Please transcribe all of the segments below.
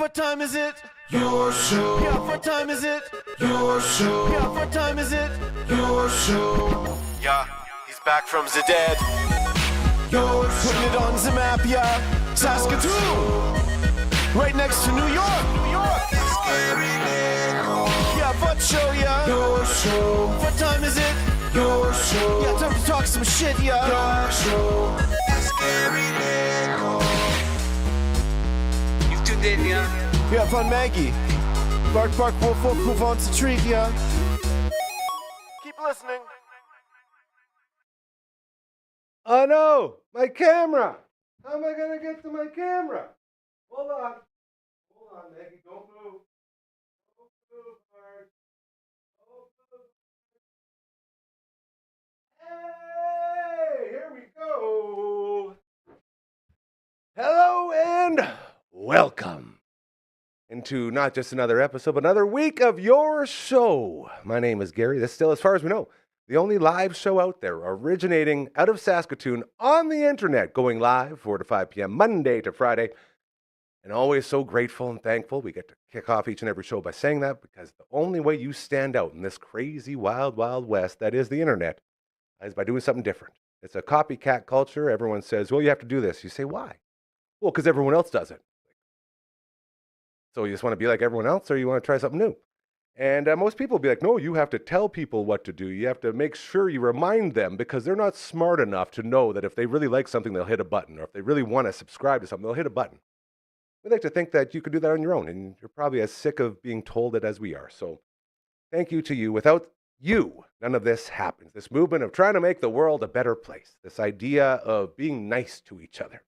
What time is it? Your show. Yeah, what time is it? Your show. Yeah, what time is it? Your show. Yeah, he's back from the dead. Your Putting it on the map, yeah. Saskatoon. Right next to New York. New York. Yeah, what show, yeah. Your show. What time is it? Your show. Yeah, time to talk some shit, yeah. Your show. You've tuned in, yeah? Yeah, fun Maggie. Bark, bark, wolf, wolf, who wants a treat, yeah. Keep listening. Oh no, my camera! How am I gonna get to my camera? Hold on, Maggie, don't move. Don't move, Mark. Hey, here we go. Hello and welcome into not just another episode, but another week of your show. My name is Gary. This still, as far as we know, the only live show out there originating out of Saskatoon on the internet, going live 4 to 5 p.m. Monday to Friday. And always so grateful and thankful. We get to kick off each and every show by saying that, because the only way you stand out in this crazy, wild, wild west that is the internet is by doing something different. It's a copycat culture. Everyone says, well, you have to do this. You say, why? Well, because everyone else does it. So you just want to be like everyone else, or you want to try something new? And most people will be like, no, you have to tell people what to do. You have to make sure you remind them, because they're not smart enough to know that if they really like something, they'll hit a button. Or if they really want to subscribe to something, they'll hit a button. We like to think that you could do that on your own, and you're probably as sick of being told it as we are. So thank you to you. Without you, none of this happens. This movement of trying to make the world a better place. This idea of being nice to each other.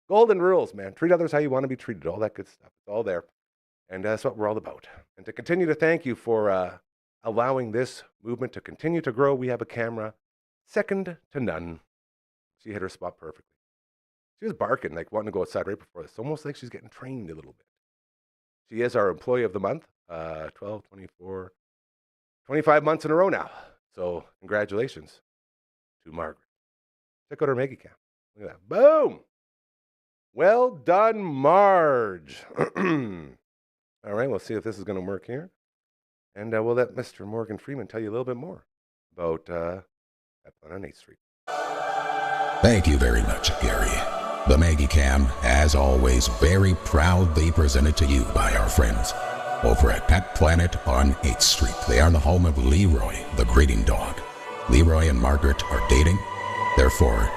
Golden rules, man. Treat others how you want to be treated. All that good stuff. It's all there. And that's what we're all about. And to continue to thank you for allowing this movement to continue to grow, we have a camera second to none. She hit her spot perfectly. She was barking, like wanting to go outside right before this. Almost like she's getting trained a little bit. She is our employee of the month, 12, 24, 25 months in a row now. So congratulations to Margaret. Check out her Maggie cam. Look at that. Boom! Well done, Marge. All right, we'll see if this is going to work here. And we'll let Mr. Morgan Freeman tell you a little bit more about that on 8th Street. Thank you very much, Gary. The Maggie Cam, as always, very proudly presented to you by our friends over at Pet Planet on 8th Street. They are the home of Leroy, the greeting dog. Leroy and Margaret are dating. Therefore,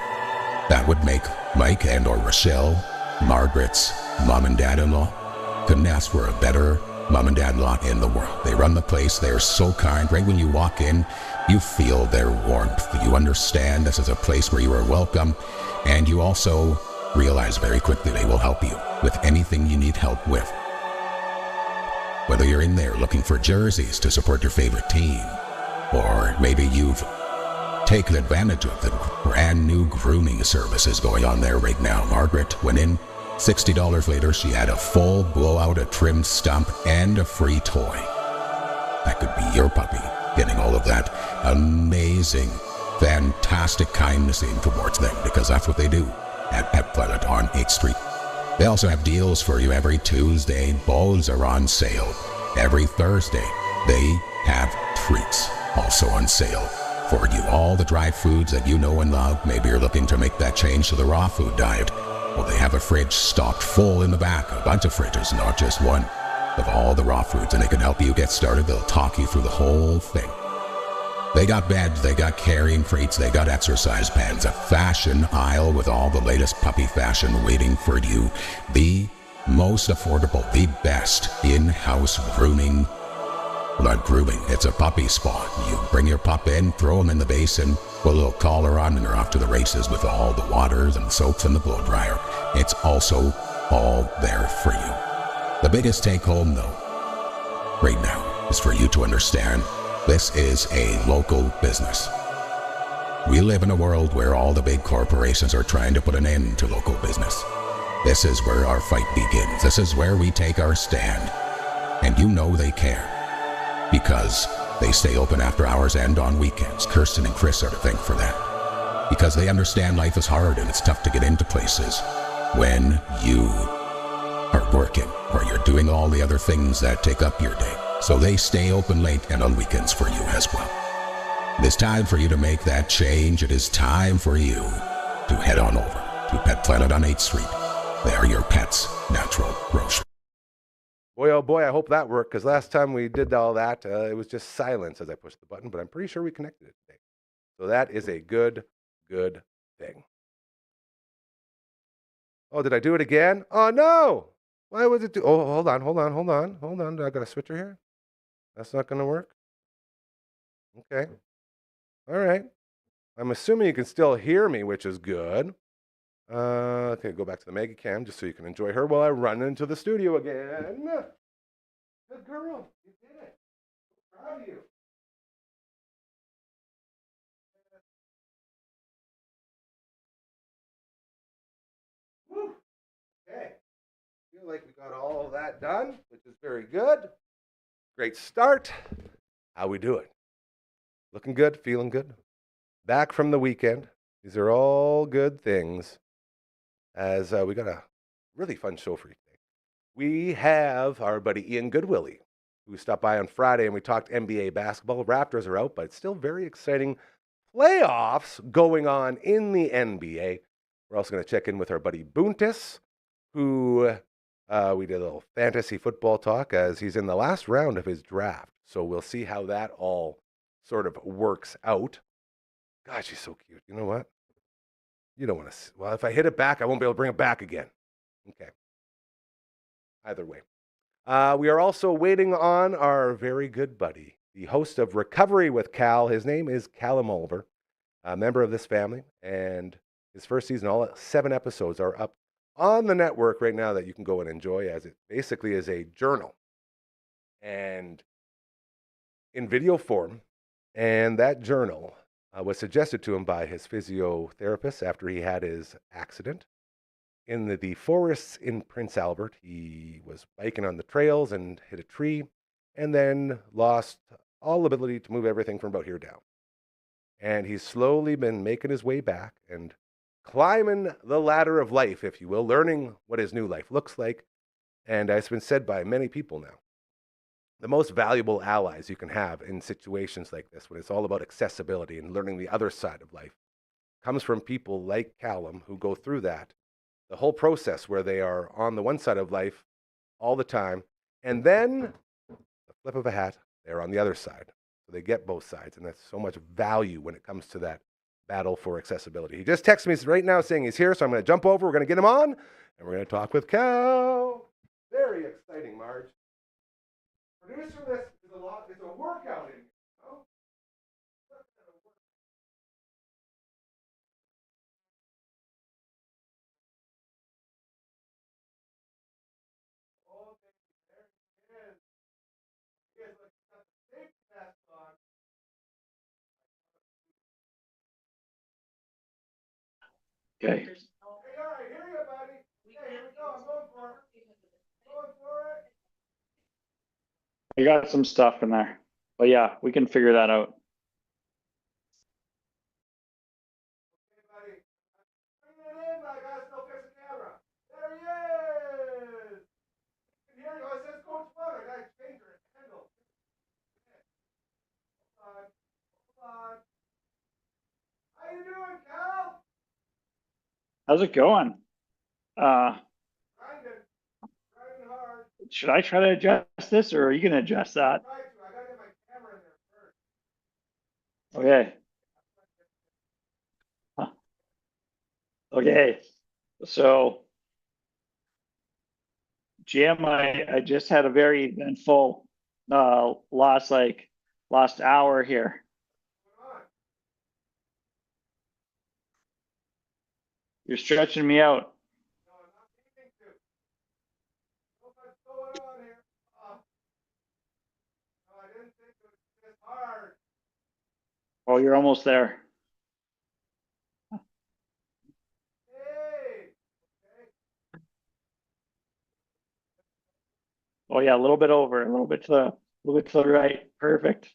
that would make Mike and or Rochelle, Margaret's mom and dad-in-law. Couldn't ask for a better mom and dad-in-law in the world. They run the place. They are so kind. Right when you walk in, you feel their warmth. You understand this is a place where you are welcome. And you also realize very quickly they will help you with anything you need help with. Whether you're in there looking for jerseys to support your favorite team, or maybe you've taken advantage of the brand new grooming services going on there right now. Margaret went in. $60 later, she had a full blowout, a trimmed stump, and a free toy. That could be your puppy getting all of that amazing, fantastic kindness in towards them, because that's what they do at Pet Planet on 8th Street. They also have deals for you every Tuesday. Bows are on sale. Every Thursday, they have treats also on sale for you. All the dry foods that you know and love. Maybe you're looking to make that change to the raw food diet. Well, they have a fridge stocked full in the back, a bunch of fridges, not just one, of all the raw foods, and they can help you get started. They'll talk you through the whole thing. They got beds, they got carrying crates, they got exercise pants, a fashion aisle with all the latest puppy fashion waiting for you. The most affordable, the best in-house grooming. Well, not grooming, it's a puppy spa. You bring your pup in, throw him in the basin, put a little collar on, and they're off to the races with all the waters and soaps and the blow dryer. It's also all there for you. The biggest take home, though, right now, is for you to understand this is a local business. We live in a world where all the big corporations are trying to put an end to local business. This is where our fight begins. This is where we take our stand. And you know they care, because they stay open after hours and on weekends. Kirsten and Chris are to thank for that, because they understand life is hard and it's tough to get into places when you are working, or you're doing all the other things that take up your day, so they stay open late and on weekends for you as well. It is time for you to make that change. It is time for you to head on over to Pet Planet on 8th Street. They are your pet's natural grocery. Boy, oh boy, I hope that worked, because last time we did all that, it was just silence as I pushed the button, but I'm pretty sure we connected it today. So that is a good thing. Oh, did I do it again? Oh, no! Why was it do? Oh, hold on. I got a switcher here. That's not going to work? Okay. All right. I'm assuming you can still hear me, which is good. Okay, go back to the Maggie Cam just so you can enjoy her while I run into the studio again. Good girl. You did it. Proud of you. Woo. Okay. Feel like we got all of that done, which is very good. Great start. How we doing? Looking good, feeling good. Back from the weekend. These are all good things. As we got a really fun show for you today. We have our buddy Ian Goodwillie, who stopped by on Friday, and we talked NBA basketball. Raptors are out, but it's still very exciting playoffs going on in the NBA. We're also going to check in with our buddy Buntis, who we did a little fantasy football talk as he's in the last round of his draft. So we'll see how that all sort of works out. Gosh, he's so cute. You know what? You don't want to. Well, if I hit it back, I won't be able to bring it back again. Okay. Either way. We are also waiting on our very good buddy, the host of Recovery with Cal. His name is Callum Oliver, a member of this family, and his first season, all 7 episodes are up on the network right now that you can go and enjoy, as it basically is a journal and in video form. And that journal was suggested to him by his physiotherapist after he had his accident in the forests in Prince Albert. He was biking on the trails and hit a tree and then lost all ability to move everything from about here down. And he's slowly been making his way back and climbing the ladder of life, if you will, learning what his new life looks like. And it's been said by many people now, the most valuable allies you can have in situations like this, when it's all about accessibility and learning the other side of life, comes from people like Callum, who go through that, the whole process where they are on the one side of life all the time, and then the flip of a hat, they're on the other side. So they get both sides, and that's so much value when it comes to that battle for accessibility. He just texted me right now saying he's here, so I'm going to jump over. We're going to get him on, and we're going to talk with Cal. Very exciting, Marge. Producer list is it's a workout in here, you know? Oh, there he is. He has got the safety mask on. Okay. Hey, all right, here you go, buddy. Hey, here we go. I'm going for it. Going for it. I got some stuff in there, but yeah, we can figure that out. Okay, buddy. Bring it in, but I gotta still fix the camera. There he is. You can hear you. It says Coach Bud. I gotta change her handle. Hold on. How you doing, Cal? How's it going? Grinding hard. Should I try to adjust this, or are you going to adjust that? Try to. I gotta get my camera in there first. Okay. Huh. Okay. So, Jim, I just had a very eventful last hour here. You're stretching me out. No, I'm not meaning to. What's going on here? No, I didn't think it was this hard. Oh, you're almost there. Hey. Okay. Oh yeah, a little bit over, a little bit to the right. Perfect.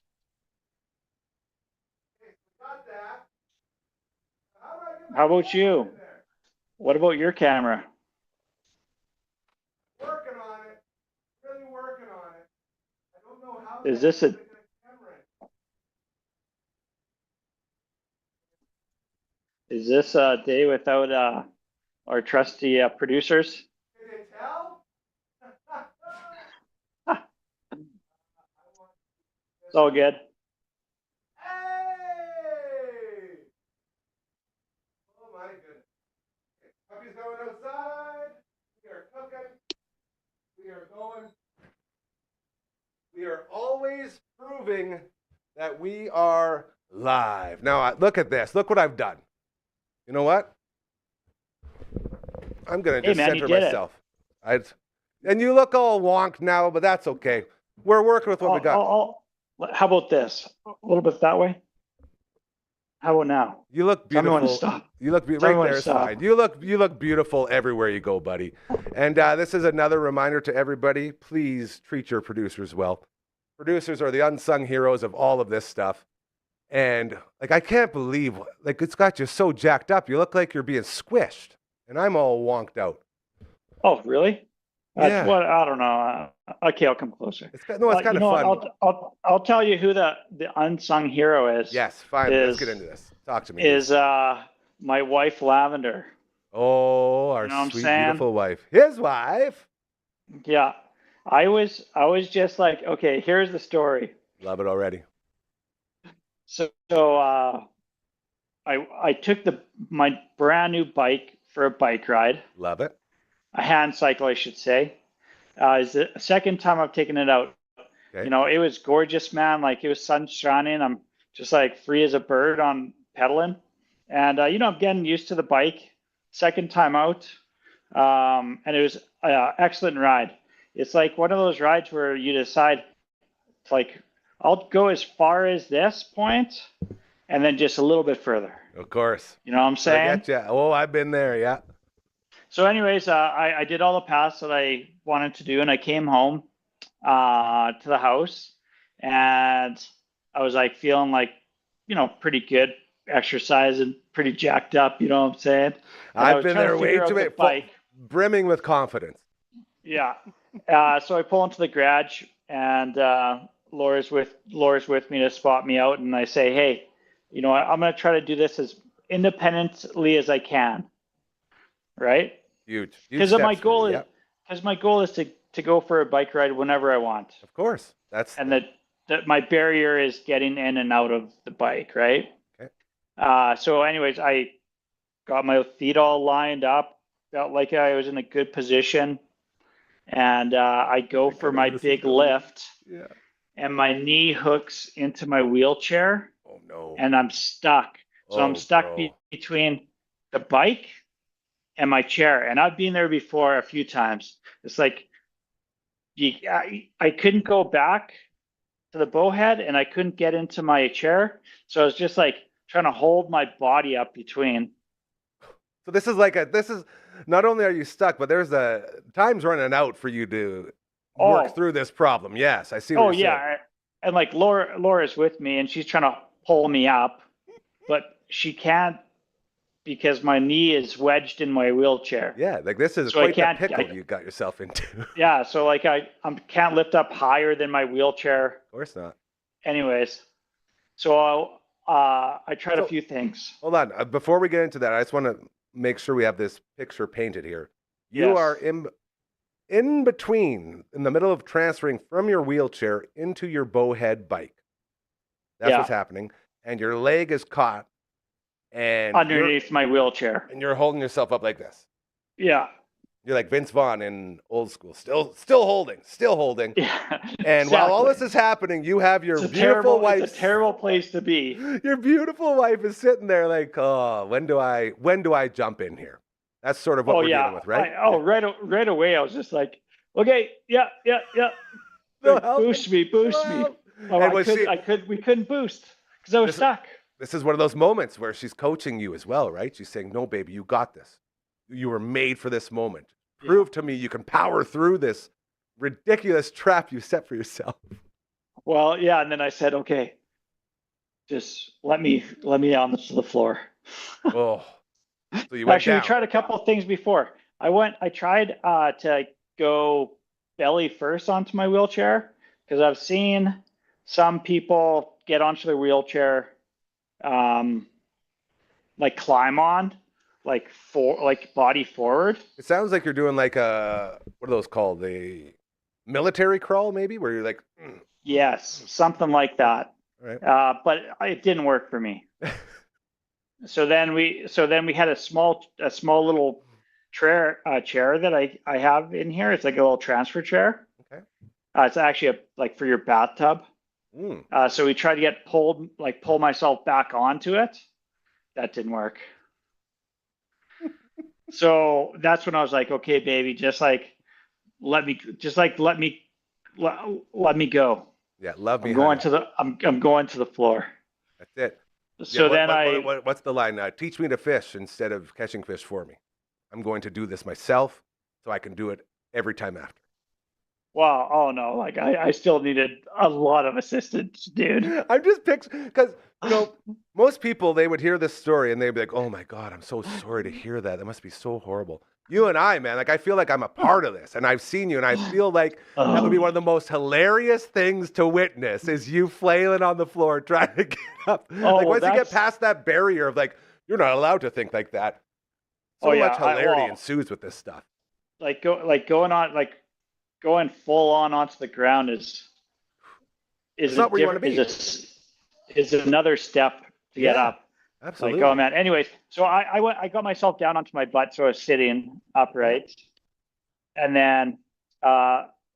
Okay, so got that. How do I get my How about camera you? in there? What about your camera? Working Is this a day without our trusty producers? Can you tell? It's all good. Hey! Oh my goodness. Okay, puppy's going outside. We are cooking. We are going. We are always proving that we are live. Now, look at this. Look what I've done. You know what? I'm going to just center myself. And you look all wonk now, but that's okay. We're working with what we got. How about this? A little bit that way. How about now? You look beautiful. Tell me when to stop. You look right there. It's fine. You look beautiful everywhere you go, buddy. And this is another reminder to everybody: please treat your producers well. Producers are the unsung heroes of all of this stuff. And like, I can't believe, like, it's got you so jacked up. You look like you're being squished, and I'm all wonked out. Oh, really? That's Yeah. what, I don't know. Okay, I'll come closer. It's kind of fun. I'll tell you who the unsung hero is. Yes, fine. Let's get into this. Talk to me. Is my wife Lavender. Oh, our You know what I'm sweet, saying? beautiful wife. His wife. Yeah. I was just like, okay, here's the story. Love it already. So I took my brand new bike for a bike ride. Love it. A hand cycle, I should say. It's the second time I've taken it out. Okay. You know, it was gorgeous, man. Like, it was sun shining. I'm just like free as a bird on pedaling. And, you know, I'm getting used to the bike. Second time out. And it was an excellent ride. It's like one of those rides where you decide, like, I'll go as far as this point and then just a little bit further. Of course. You know what I'm saying? I get you. Oh, I've been there. Yeah. So anyways, I did all the paths that I wanted to do, and I came home to the house, and I was like feeling like, you know, pretty good, exercising, pretty jacked up, you know what I'm saying? And I've been there way too many, bike. brimming with confidence. Yeah. So I pull into the garage, and Laura's with me to spot me out, and I say, hey, you know what, I'm going to try to do this as independently as I can. Right? Huge. Because my goal is to go for a bike ride whenever I want. Of course. That my barrier is getting in and out of the bike, right? Okay. So anyways, I got my feet all lined up, felt like I was in a good position, and I go for my big lift. Yeah. And my knee hooks into my wheelchair. Oh no. And I'm stuck. So I'm stuck between the bike and my chair. And I've been there before a few times. It's like I couldn't go back to the bowhead, and I couldn't get into my chair. So I was just like trying to hold my body up between. So this is not only are you stuck, but there's time's running out for you to work through this problem. Yes, I see what you're saying. And like Laura's with me, and she's trying to pull me up, but she can't, because my knee is wedged in my wheelchair. Yeah, like this is so quite the pickle you got yourself into. Yeah, so like I can't lift up higher than my wheelchair. Of course not. Anyways, so I tried a few things. Hold on, before we get into that, I just want to make sure we have this picture painted here. You are in between, in the middle of transferring from your wheelchair into your bowhead bike. That's what's happening, and your leg is caught. And underneath my wheelchair, and you're holding yourself up like this. Yeah, you're like Vince Vaughn in Old School, still holding. Yeah, and while all this is happening, you have your beautiful wife. It's a terrible place to be. Your beautiful wife is sitting there like, oh, when do I jump in here? That's sort of what we're dealing with, right? Right away, I was just like, okay, yeah. Boost me. We couldn't boost because I was stuck. This is one of those moments where she's coaching you as well, right? She's saying, no, baby, you got this. You were made for this moment. Prove to me you can power through this ridiculous trap you set for yourself. Well, yeah. And then I said, okay, just let me on the floor. Oh, so you went Actually, down. we tried a couple of things before. I tried to go belly first onto my wheelchair, because I've seen some people get onto the wheelchair, like climb on, like body forward. It sounds like you're doing like a, what are those called? The military crawl, maybe, where you're like, Yes, something like that. right. But it didn't work for me. So then we had a small little chair that I have in here. It's like a little transfer chair. Okay. It's actually like for your bathtub. So we tried to pull myself back onto it. That didn't work. So that's when I was like, okay, baby, let me go. Yeah, love me. I'm going honey. I'm going to the floor. That's it. So Yeah, then what's the line? Teach me to fish instead of catching fish for me. I'm going to do this myself, so I can do it every time after. wow, oh no, like I still needed a lot of assistance, dude. I'm just picturing, because most people, they would hear this story and they'd be like, "Oh my God, I'm so sorry to hear that. That must be so horrible." You and I, man, like I feel like I'm a part of this, and I've seen you, and I feel like that would be one of the most hilarious things to witness is you flailing on the floor trying to get up. Like once you get past that barrier of like, you're not allowed to think like that. So much hilarity ensues with this stuff. Going full on onto the ground is not where you want to be. Is another step to get up. Absolutely. Like, oh man. Anyways, so I got myself down onto my butt, so I was sitting upright, and then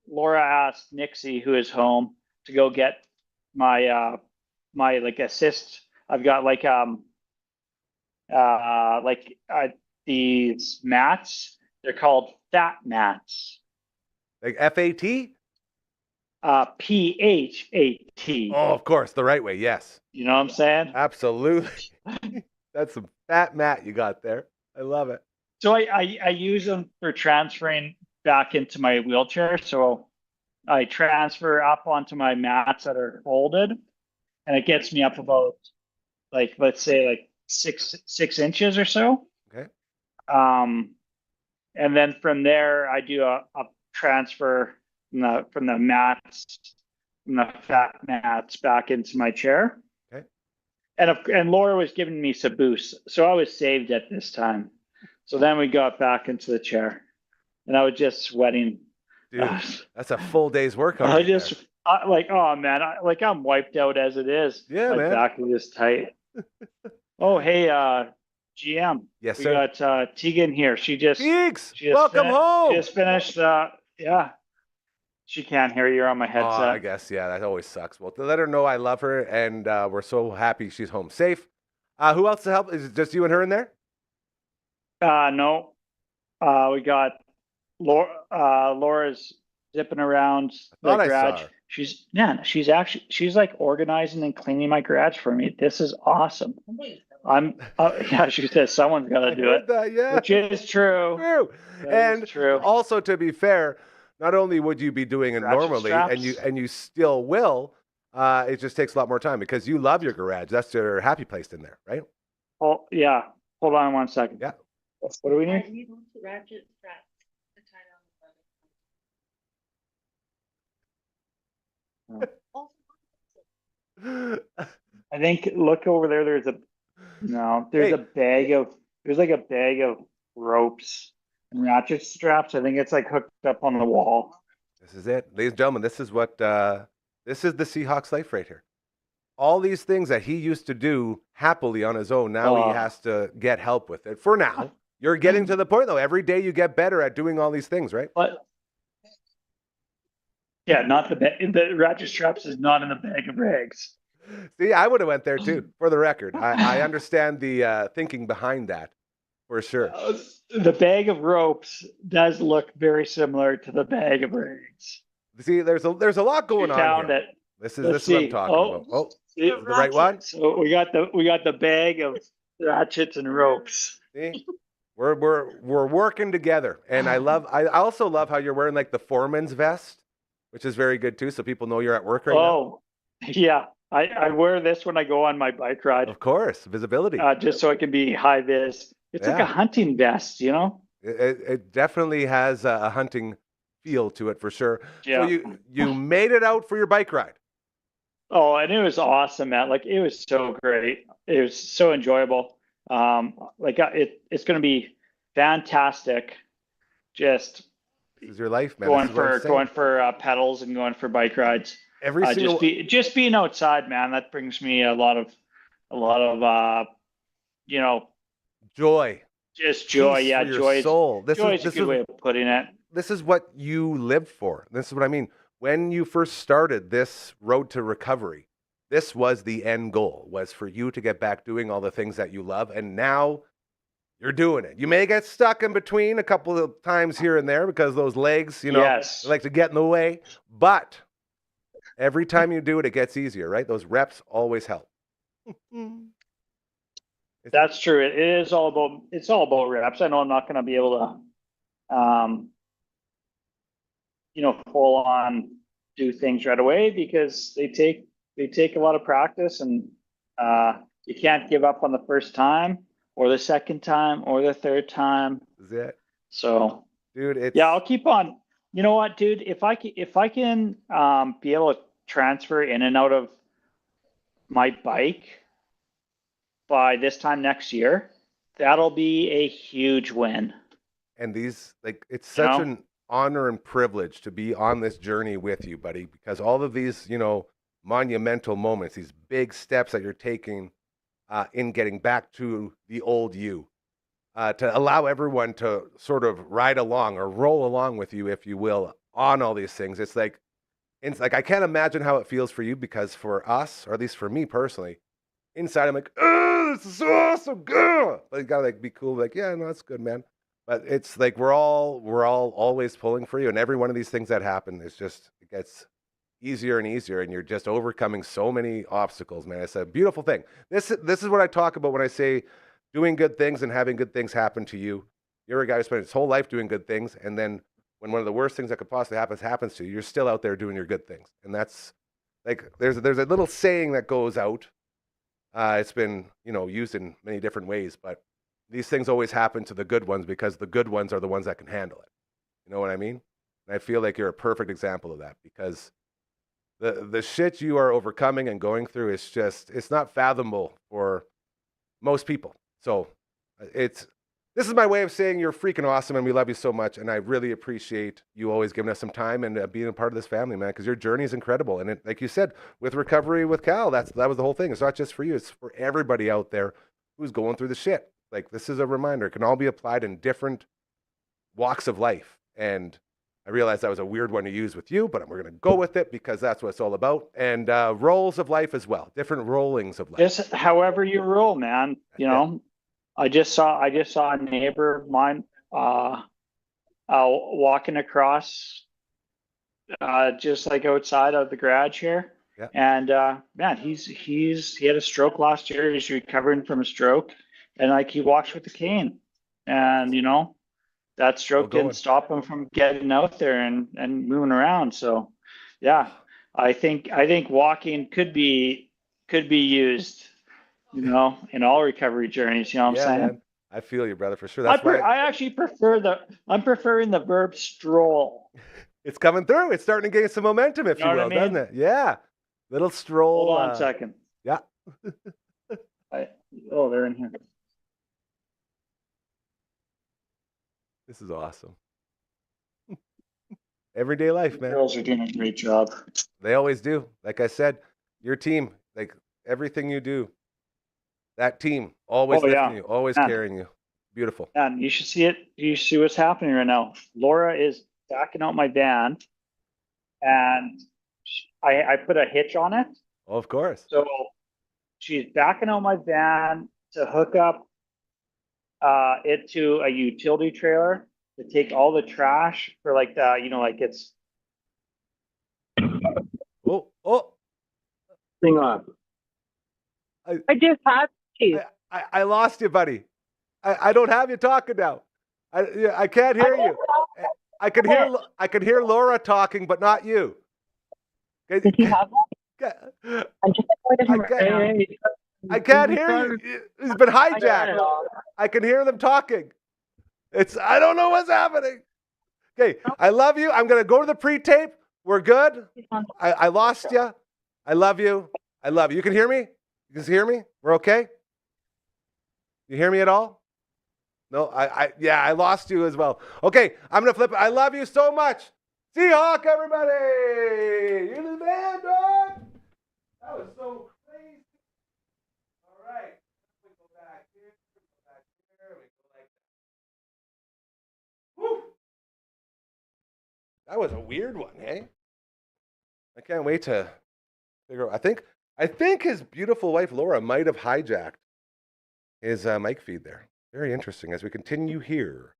Laura asked Nixie, who is home, to go get my my like assist. I've got these mats. They're called fat mats. Like FAT? PHAT. Oh, of course, the right way. Yes. You know what I'm saying? Absolutely. That's some fat mat you got there. I love it. So I use them for transferring back into my wheelchair. So I transfer up onto my mats that are folded, and it gets me up about let's say 6 inches or so. Okay. And then from there I do a transfer from the fat mats back into my chair. Okay. And Laura was giving me some boosts, so I was saved at this time. So then we got back into the chair, and I was just sweating. Dude, that's a full day's work. Oh man, I'm wiped out as it is. Yeah, my man. back is just tight. Oh, hey, GM. Yes, we sir. got Tegan here. Teagues, welcome home. She just finished. Yeah. She can't hear you on my headset. Oh, I guess, yeah, that always sucks. Well, to let her know I love her, and we're so happy she's home safe. Who else to help? Is it just you and her in there? No. We got Laura. Laura's zipping around the garage. She's like organizing and cleaning my garage for me. This is awesome. Yeah, she says someone's got to do it. That, yeah. Which is true. And true. Also, to be fair, not only would you be doing it normally, and you still will, it just takes a lot more time because you love your garage. That's your happy place in there, right? Oh yeah. Hold on 1 second. Yeah. What do we need? I need one to ratchet straps to tie down the bottom. I think look over there. There's a bag of ropes and ratchet straps. I think it's like hooked up on the wall. This is it, ladies and gentlemen. This is what this is the Seahawks life right here. All these things that he used to do happily on his own, now he has to get help with it. For now, you're getting to the point though. Every day you get better at doing all these things, right? But yeah, not the ratchet straps is not in the bag of rags. See, I would have went there too. For the record, I understand the thinking behind that, for sure. The bag of ropes does look very similar to the bag of rags. See, there's a lot going on here. This is what I'm talking about. Oh, see, the right one. So we got the bag of ratchets and ropes. See, we're working together, and I also love how you're wearing like the foreman's vest, which is very good too, so people know you're at work right now. Oh, yeah. I wear this when I go on my bike ride. Of course, visibility. Just so it can be high vis. It's like a hunting vest, you know? It definitely has a hunting feel to it for sure. Yeah. So you made it out for your bike ride. Oh, and it was awesome, man. Like it was so great. It was so enjoyable. It's going to be fantastic. Just This is your life, man. This is what I'm saying. going for pedals and going for bike rides. Every single Just being outside, man. That brings me a lot of you know, joy. just joy. Peace Yeah, for your joy. soul. Joy is a good way of putting it. This is what you live for. This is what I mean. When you first started this road to recovery, this was the end goal, was for you to get back doing all the things that you love. And now you're doing it. You may get stuck in between a couple of times here and there because those legs, Yes. they like to get in the way. But every time you do it, it gets easier, right? Those reps always help. That's true. It's all about reps. I know I'm not going to be able to, full on do things right away because they take a lot of practice, and you can't give up on the first time or the second time or the third time. Is it? So, dude, I'll keep on. You know what, dude? If I can be able to transfer in and out of my bike by this time next year, that'll be a huge win. And these, it's such an honor and privilege to be on this journey with you, buddy, because all of these, monumental moments, these big steps that you're taking in getting back to the old you, to allow everyone to sort of ride along or roll along with you, if you will, on all these things. It's like I can't imagine how it feels for you, because for us, or at least for me personally, inside I'm like, oh, this is so awesome, good. But you gotta be cool, yeah, no, that's good, man. But it's like we're all always pulling for you, and every one of these things that happen is just, it gets easier and easier, and you're just overcoming so many obstacles, man. It's a beautiful thing. This is what I talk about when I say doing good things and having good things happen to you. You're a guy who spent his whole life doing good things, and then when one of the worst things that could possibly happens to you, you're still out there doing your good things. And that's there's a little saying that goes out. It's been used in many different ways, but these things always happen to the good ones because the good ones are the ones that can handle it. You know what I mean? And I feel like you're a perfect example of that, because the shit you are overcoming and going through is it's not fathomable for most people. So this is my way of saying you're freaking awesome and we love you so much. And I really appreciate you always giving us some time and being a part of this family, man, because your journey is incredible. And like you said, with recovery with Cal, that was the whole thing. It's not just for you. It's for everybody out there who's going through the shit. This is a reminder. It can all be applied in different walks of life. And I realized that was a weird one to use with you, but we're going to go with it because that's what it's all about. And rolls of life as well, different rollings of life. Just however you roll, man. I just saw a neighbor of mine walking across just like outside of the garage here. Yeah. And man, he had a stroke last year. He's recovering from a stroke, and he walks with a cane, and that stroke didn't stop him from getting out there and moving around. So yeah, I think walking could be used, in all recovery journeys. You know what I'm saying? Man. I feel you, brother, for sure. That's why I actually I'm preferring the verb stroll. It's coming through. It's starting to gain some momentum, if you will, doesn't it? Yeah. Little stroll. Hold on a second. Yeah. They're in here. This is awesome. Everyday life, The man. girls are doing a great job. They always do. Like I said, your team, everything you do, that team always lifting you, always carrying you. Beautiful. And you should see it. You see what's happening right now. Laura is backing out my van, and I put a hitch on it. Oh, of course. So she's backing out my van to hook up it to a utility trailer to take all the trash for it's. Oh. Hang on. I just had you. I lost you, buddy. I don't have you talking now. I can't hear you. I could hear Laura talking, but not you. Did he have that? I'm just I can't hear you. It's been hijacked. I can hear them talking. I don't know what's happening. Okay, I love you. I'm gonna go to the pre-tape. We're good. I lost you. I love you. I love you. You can hear me? You can hear me? We're okay? You hear me at all? No, I lost you as well. Okay, I'm going to flip it. I love you so much. Seahawk, everybody! You're the man, dog! That was so crazy. All right. We go back here. We go back here. We go like that. Woo! That was a weird one, eh? I can't wait to figure out. I think his beautiful wife, Laura, might have hijacked his mic feed there. Very interesting. As we continue here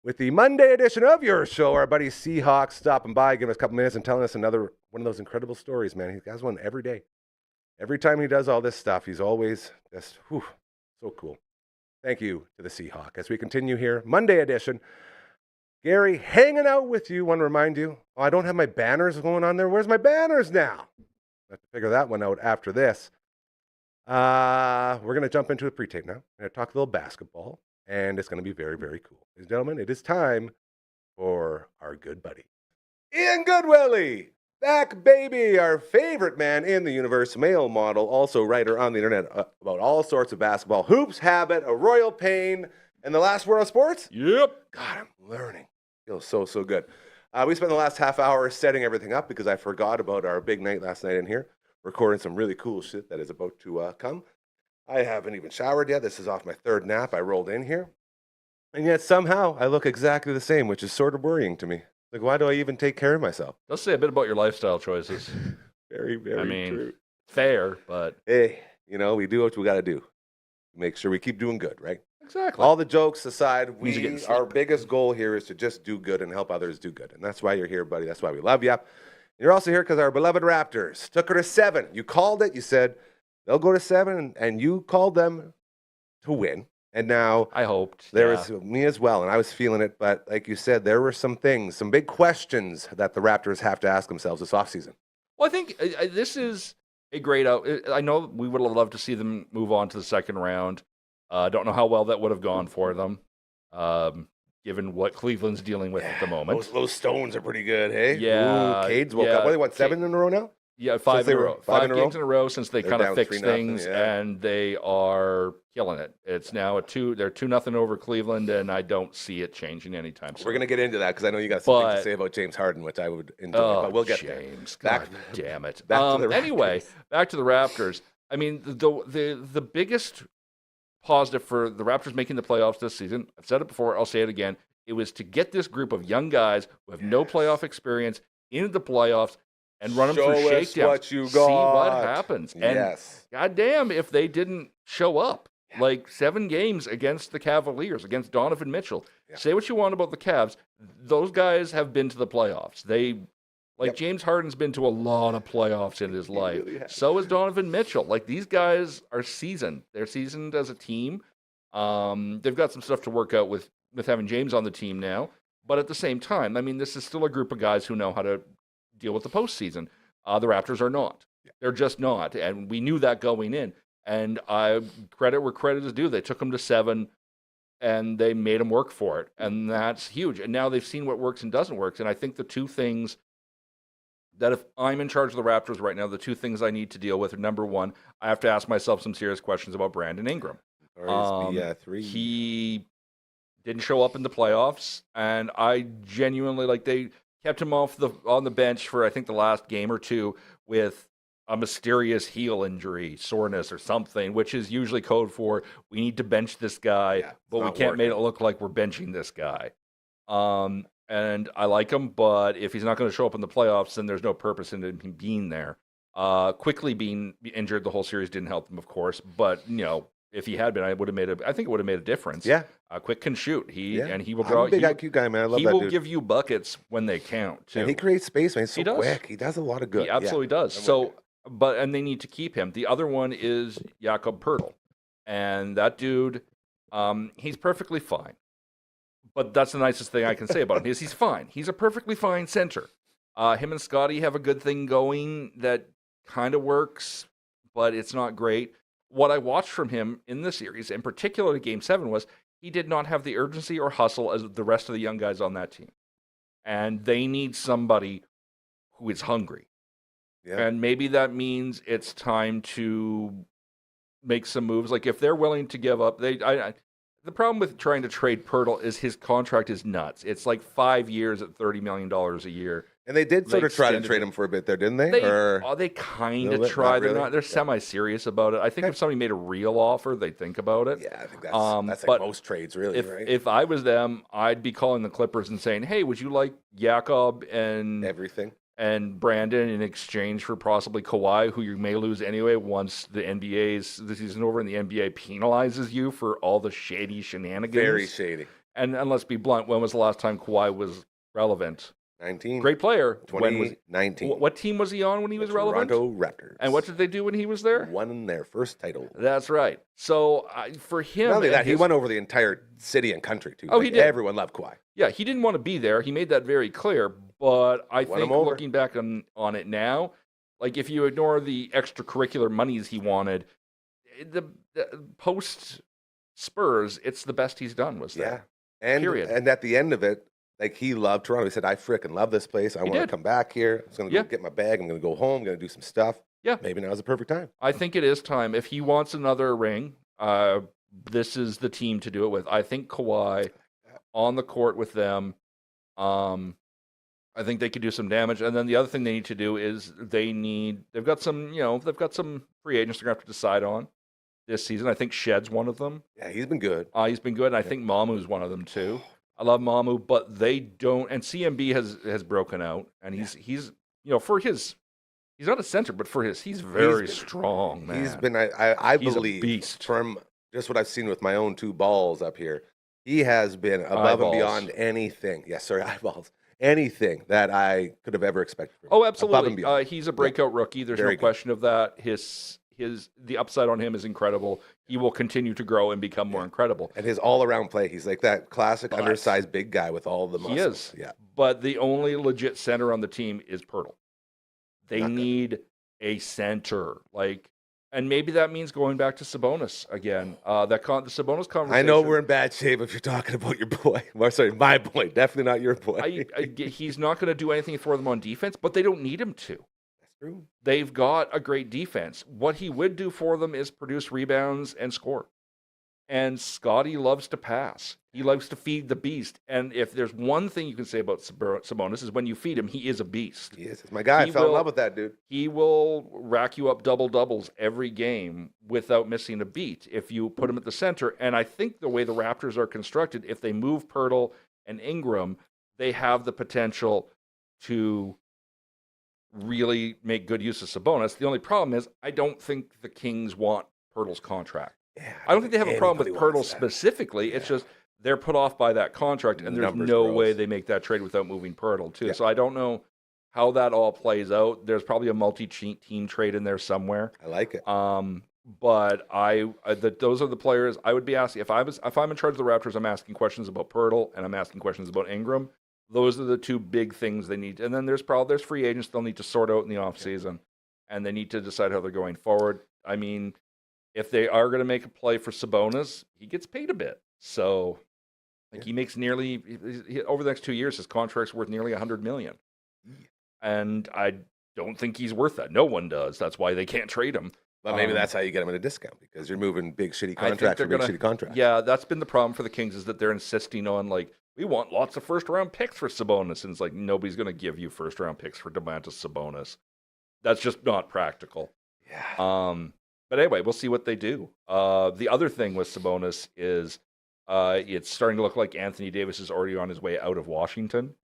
with the Monday edition of your show, our buddy Seahawk stopping by, giving us a couple minutes and telling us another one of those incredible stories, man. He has one every day. Every time he does all this stuff, he's always just, so cool. Thank you to the Seahawk. As we continue here, Monday edition. Gary, hanging out with you. Want to remind you, I don't have my banners going on there. Where's my banners now? I have to figure that one out after this. We're going to jump into a pre-tape now. We're going to talk a little basketball, and it's going to be very, very cool. Ladies and gentlemen, it is time for our good buddy, Ian Goodwillie. Back, baby, our favorite man in the universe, male model, also writer on the internet about all sorts of basketball, hoops, habit, a royal pain, and the last word on sports? Yep. God, I'm learning. Feels so good. We spent the last half hour setting everything up because I forgot about our big night last night in here, recording some really cool shit that is about to come. I haven't even showered yet. This is off my third nap. I rolled in here. And yet somehow I look exactly the same, which is sort of worrying to me. Like, why do I even take care of myself? Does say a bit about your lifestyle choices. Very, very true. Fair, but... Hey, we do what we got to do. Make sure we keep doing good, right? Exactly. All the jokes aside, our sleep. biggest goal here is to just do good and help others do good. And that's why you're here, buddy. That's why we love you. You're also here because our beloved Raptors took her to 7. You called it. You said they'll go to 7, and you called them to win. And now I hoped. There was me as well, and I was feeling it. But like you said, there were some things, some big questions that the Raptors have to ask themselves this offseason. Well, I think this is a great out. I know we would have loved to see them move on to the second round. Don't know how well that would have gone for them, given what Cleveland's dealing with at the moment. Those Stones are pretty good, hey? Yeah. Ooh, Cade's woke up. What, they won 7 in a row now? Yeah, 5 in a row. 5 in a games row? in a row since they kind of fixed 3-0, things, yeah. and they are killing it. It's now they're 2-0 over Cleveland, and I don't see it changing anytime soon. We're going to get into that because I know you got something to say about James Harden, which I would enjoy, but we'll get James, there. God damn it. Back to the anyway, back to the Raptors. I mean, the biggest positive for the Raptors making the playoffs this season, I've said it before, I'll say it again, it was to get this group of young guys who have no playoff experience into the playoffs and run them through shakedowns. What you got. See what happens. And yes. goddamn if they didn't show up. Like 7 games against the Cavaliers, against Donovan Mitchell. Yeah. Say what you want about the Cavs. Those guys have been to the playoffs. James Harden's been to a lot of playoffs in his life. Really so is Donovan Mitchell. Like, these guys are seasoned. They're seasoned as a team. They've got some stuff to work out with having James on the team now. But at the same time, I mean, this is still a group of guys who know how to deal with the postseason. The Raptors are not. Yeah. They're just not. And we knew that going in. And I credit where credit is due. They took them to 7, and they made them work for it. And that's huge. And now they've seen what works and doesn't work. And I think the two things that if I'm in charge of the Raptors right now, the two things I need to deal with are, number one, I have to ask myself some serious questions about Brandon Ingram. He didn't show up in the playoffs, and I genuinely, they kept him on the bench for, I think, the last game or two with a mysterious heel injury, soreness or something, which is usually code for we need to bench this guy, but we can't make it look like we're benching this guy. And I like him, but if he's not going to show up in the playoffs, then there's no purpose in him being there. Quickly being injured the whole series didn't help him, of course, but if he had been, I think it would have made a difference. Yeah. Quick can shoot. And he will draw. I'm a big IQ guy, man. I love he that will dude. give you buckets when they count, too. And he creates space, man. He's so He does. quick. He does a lot of good. He absolutely does. So, and they need to keep him. The other one is Jakob Poeltl. And that dude, he's perfectly fine. But that's the nicest thing I can say about him, is he's fine. He's a perfectly fine center. Him and Scotty have a good thing going that kind of works, but it's not great. What I watched from him in the series, in particular Game 7, was he did not have the urgency or hustle as the rest of the young guys on that team. And they need somebody who is hungry. Yeah. And maybe that means it's time to make some moves. Like if they're willing to give up, the problem with trying to trade Pirtle is his contract is nuts. It's like 5 years at $30 million a year. And they did sort of try to trade him for a bit there, didn't they? They kind of tried. Really? They're semi-serious about it. I think if somebody made a real offer, they'd think about it. Yeah, I think that's like most trades, really, right? If I was them, I'd be calling the Clippers and saying, "Hey, would you like Jakob and everything and Brandon in exchange for possibly Kawhi, who you may lose anyway once the season over and the NBA penalizes you for all the shady shenanigans?" Very shady. And let's be blunt, when was the last time Kawhi was relevant? 19. Great player. 2019. What team was he on when he was relevant? Toronto Raptors. And what did they do when he was there? Won their first title. That's right. So for him, not only that, he won over the entire city and country too. Oh, he did. Everyone loved Kawhi. Yeah, he didn't want to be there. He made that very clear. But I think looking back on it now, like if you ignore the extracurricular monies he wanted, the post Spurs, it's the best he's done was there. Yeah. Period. And at the end of it, like he loved Toronto. He said, "I frickin' love this place. I want to come back here. I'm going to go get my bag. I'm going to go home. I'm going to do some stuff." Yeah. Maybe now's the perfect time. I think it is time. If he wants another ring, this is the team to do it with. I think Kawhi on the court with them, I think they could do some damage. And then the other thing they need to do is they've got some free agents they're going to have to decide on this season. I think Shed's one of them. Yeah, he's been good. He's been good. And I think Mamu's one of them too. I love Mamu, but they don't. And CMB has broken out, and he's for his. He's not a center, but he's very strong, man. He's been, I He's believe, a beast. From just what I've seen with my own two balls up here, he has been above and beyond anything. Yes, sorry, eyeballs. Anything that I could have ever expected from him. Oh, absolutely. Above and beyond. He's a breakout rookie. There's no question of that. The upside on him is incredible. He will continue to grow and become more incredible. And his all-around play, he's like that classic undersized big guy with all the muscles. He is. Yeah. But the only legit center on the team is Pirtle. They need a center, and maybe that means going back to Sabonis again. The Sabonis conversation. I know we're in bad shape if you're talking about your boy. Sorry, my boy. Definitely not your boy. He's not going to do anything for them on defense, but they don't need him to. That's true. They've got a great defense. What he would do for them is produce rebounds and score. And Scotty loves to pass. He loves to feed the beast. And if there's one thing you can say about Sabonis is when you feed him, he is a beast. He is. It's my guy. I fell in love with that dude. He will rack you up double-doubles every game without missing a beat if you put him at the center. And I think the way the Raptors are constructed, if they move Pirtle and Ingram, they have the potential to really make good use of Sabonis. The only problem is I don't think the Kings want Pirtle's contract. Yeah, I don't think they have a problem with Pirtle specifically. Yeah. It's just they're put off by that contract, and there's no way they make that trade without moving Pirtle, too. Yeah. So I don't know how that all plays out. There's probably a multi-team trade in there somewhere. I like it. But those are the players I would be asking. If I'm in charge of the Raptors, I'm asking questions about Pirtle, and I'm asking questions about Ingram. Those are the two big things they need. And then there's free agents they'll need to sort out in the offseason, and they need to decide how they're going forward. I mean, if they are going to make a play for Sabonis, he gets paid a bit. So, he makes over the next 2 years, his contract's worth nearly $100 million. And I don't think he's worth that. No one does. That's why they can't trade him. But maybe that's how you get him at a discount, because you're moving big shitty contracts for big shitty contracts. Yeah, that's been the problem for the Kings, is that they're insisting on, we want lots of first-round picks for Sabonis. And it's nobody's going to give you first-round picks for Domantas Sabonis. That's just not practical. Yeah. But anyway, we'll see what they do. The other thing with Sabonis is it's starting to look like Anthony Davis is already on his way out of Washington.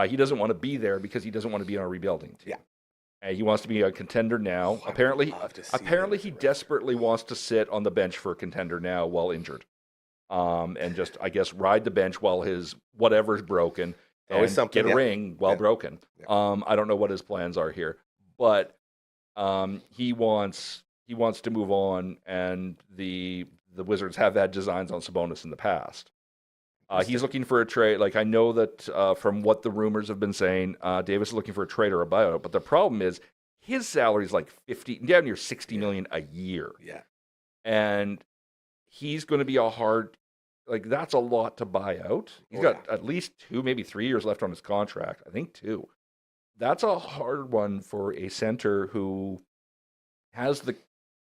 He doesn't want to be there because he doesn't want to be on a rebuilding team. Yeah. He wants to be a contender now. Apparently, he desperately wants to sit on the bench for a contender now while injured. And just, I guess, ride the bench while his whatever's broken and get a ring while broken. Yeah. I don't know what his plans are here. But he wants to move on, and the Wizards have had designs on Sabonis in the past. He's looking for a trade. I know that from what the rumors have been saying, Davis is looking for a trade or a buyout. But the problem is his salary is down near $60 million a year. Yeah, and he's going to be a hard. That's a lot to buy out. He's got at least 2, maybe 3 years left on his contract. I think 2. that's a hard one for a center who has the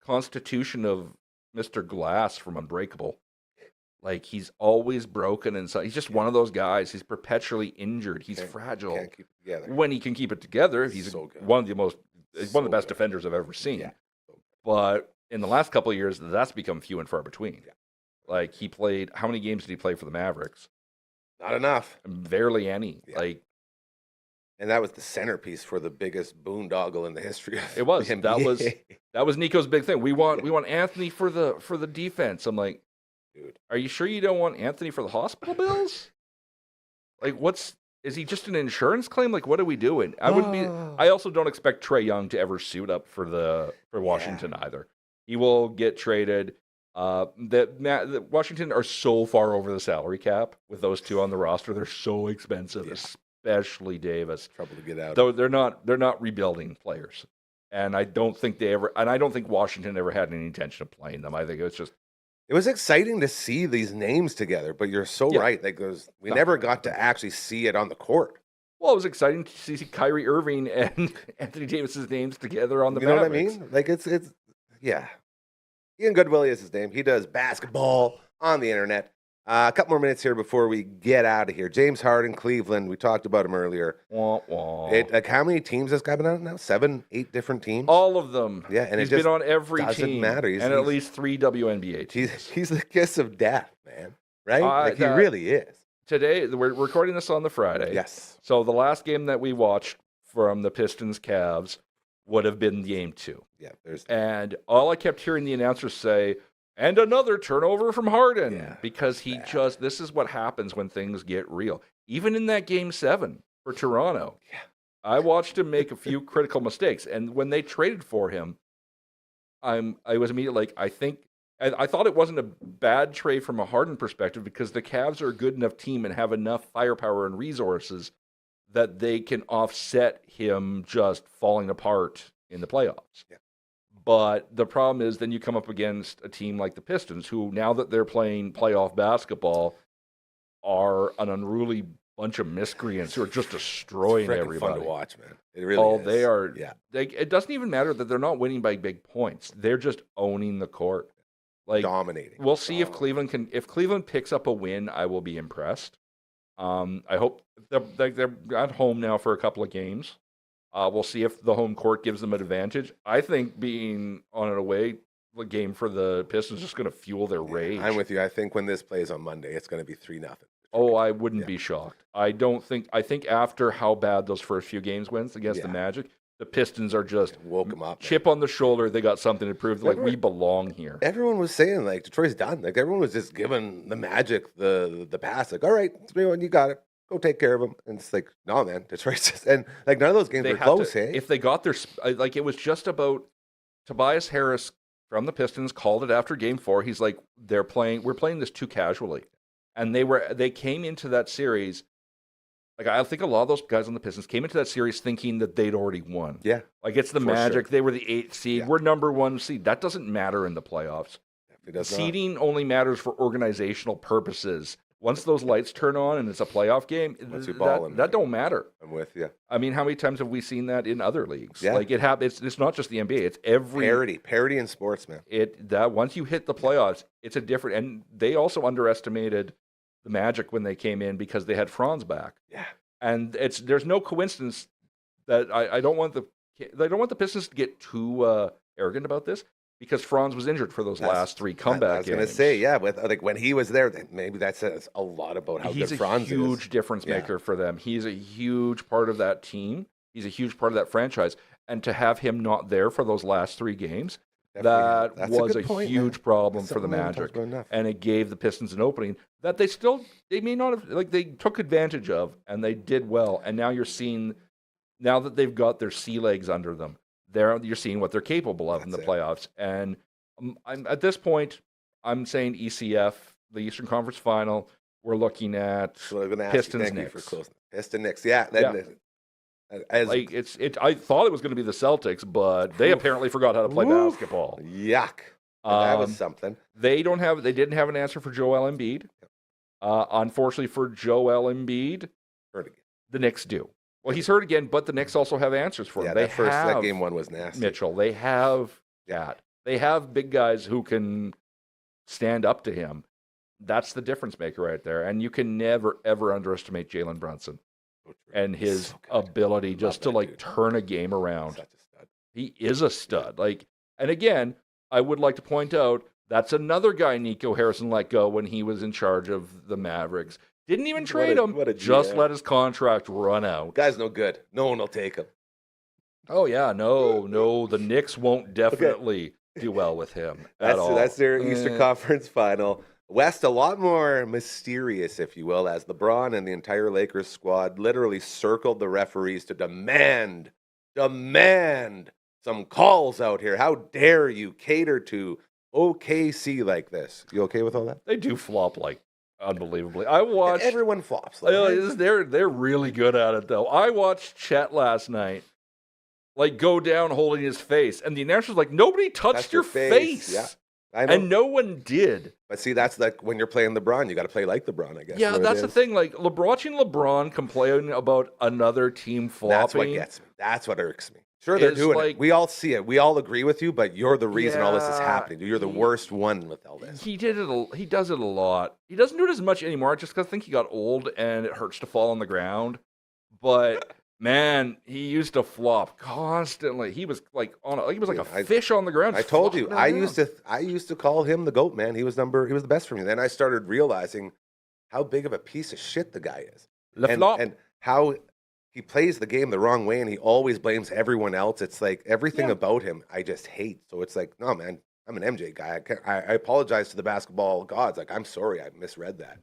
constitution of Mr. Glass from Unbreakable. Like, he's always broken, and so he's just one of those guys. He's perpetually injured. He's fragile. Can't keep it together. When he can keep it together, he's So good. one of the So best good. defenders I've ever seen. Yeah. But in the last couple of years, that's become few and far between. Yeah. Like, he played, how many games did he play for the Mavericks? Not enough. Barely any. Yeah. Like, And that was the centerpiece for the biggest boondoggle in the history of it was. the That was Nico's big thing. We want Anthony for the defense. I'm like, Dude. are you sure you don't want Anthony for the hospital bills? Like, is he just an insurance claim? Like, what are we doing? I also don't expect Trae Young to ever suit up for Washington either. He will get traded. The Washington are so far over the salary cap with those two on the roster. They're so expensive, especially Davis. Trouble to get out. Though they're not rebuilding players. And I don't think Washington ever had any intention of playing them. I think it was exciting to see these names together, but you're so right. Like, we never got to actually see it on the court. Well, it was exciting to see Kyrie Irving and Anthony Davis's names together on the You know Mavericks. what I mean? Like, it's yeah. Ian Goodwillie is his name. He does basketball on the internet. A couple more minutes here before we get out of here. James Harden, Cleveland. We talked about him earlier. Wah, wah. Like, how many teams has this guy been on now? 7, 8 different teams? All of them. Yeah, and he's it just been on every doesn't team. matter. And at least 3 WNBA teams. He's the kiss of death, man. Right? Like, he really is. Today, we're recording this on the Friday. Yes. So the last game that we watched from the Pistons Cavs would have been game 2. Yeah. And all I kept hearing the announcers say, and another turnover from Harden, because this is what happens when things get real. Even in that game 7 for Toronto, I watched him make a few critical mistakes. And when they traded for him, I was immediately like, I thought it wasn't a bad trade from a Harden perspective because the Cavs are a good enough team and have enough firepower and resources that they can offset him just falling apart in the playoffs. Yeah. But the problem is then you come up against a team like the Pistons, who now that they're playing playoff basketball are an unruly bunch of miscreants who are just destroying it's everybody. Fun to watch, man. It really is. They are. Yeah. It doesn't even matter that they're not winning by big points. They're just owning the court. Like, dominating. We'll see if Cleveland picks up a win, I will be impressed. I hope they're at home now for a couple of games. We'll see if the home court gives them an advantage. I think being on an away game for the Pistons is just going to fuel their rage. I'm with you. I think when this plays on Monday, it's going to be 3-0. Oh, I wouldn't be shocked. I think after how bad those first few games went against the Magic, the Pistons are just woke them up. Chip on the shoulder. They got something to prove. Like, we belong here. Everyone was saying, like, Detroit's done. Like, everyone was just giving the Magic the pass. Like, all right, 3-1, you got it. Go take care of them. And it's like, no, man, Detroit's just, and like, none of those games were close, hey? If they got their, like, it was just about Tobias Harris from the Pistons called it after game 4. He's like, we're playing this too casually. And they came into that series, like, I think a lot of those guys on the Pistons came into that series thinking that they'd already won. Yeah. Like, it's the Magic. Sure. They were the 8th seed. Yeah. We're number 1 seed. That doesn't matter in the playoffs. Seeding only matters for organizational purposes. Once those lights turn on and it's a playoff game, that don't matter. I'm with you. I mean, how many times have we seen that in other leagues? Yeah. Like, it happens. It's not just the NBA. It's every parity in sports, man. That once you hit the playoffs, it's a different. And they also underestimated the Magic when they came in because they had Franz back. Yeah. And there's no coincidence that I don't want the Pistons to get too arrogant about this. Because Franz was injured for those last 3 comeback games. I was going to say, yeah, when he was there, maybe that says a lot about how good Franz is. He's a huge difference maker for them. He's a huge part of that team. He's a huge part of that franchise. And to have him not there for those last 3 games, that was a huge problem for the Magic. And it gave the Pistons an opening that they may not have, like, they took advantage of, and they did well. And now you're seeing, now that they've got their sea legs under them, you're seeing what they're capable of in the playoffs. And at this point, I'm saying ECF, the Eastern Conference Final, we're looking at Pistons Knicks. Pistons Knicks, yeah. I thought it was going to be the Celtics, but they apparently forgot how to play basketball. Yuck. That was something. They didn't have an answer for Joel Embiid. Unfortunately for Joel Embiid, the Knicks do. Well, he's hurt again, but the Knicks also have answers for him. Yeah, They that have game one was nasty. Mitchell. They have that. They have big guys who can stand up to him. That's the difference maker right there. And you can never, ever underestimate Jalen Brunson and his ability just to like turn a game around. Such a stud. He is a stud. Like, and again, I would like to point out that's another guy Nico Harrison let go when he was in charge of the Mavericks. Didn't even trade him. Just let his contract run out. Guy's no good. No one will take him. Oh yeah, no, the Knicks won't definitely do well with him at all. That's their Eastern Conference final. West, a lot more mysterious, if you will, as LeBron and the entire Lakers squad literally circled the referees to demand some calls out here. How dare you cater to OKC like this? You okay with all that? They do flop like unbelievably. I watched. Everyone flops. They're really good at it though. I watched Chet last night, like go down holding his face, and the announcer's like, "Nobody touched your face." Yeah, I know. And no one did. But see, that's like when you're playing LeBron, you got to play like LeBron, I guess. Yeah, that's the thing. Like watching LeBron complain about another team flopping. That's what gets me. That's what irks me. Sure, they're doing it. We all see it. We all agree with you, but you're the reason all this is happening. You're the worst one with all this. He does it a lot. He doesn't do it as much anymore, just because I think he got old and it hurts to fall on the ground. But man, he used to flop constantly. He was like a fish on the ground. I told you, I used to call him the GOAT, man. He was the best for me. Then I started realizing how big of a piece of shit the guy is, and how he plays the game the wrong way, and he always blames everyone else. It's like everything about him I just hate. So it's like, no, man, I'm an MJ guy. I apologize to the basketball gods. Like, I'm sorry, I misread that.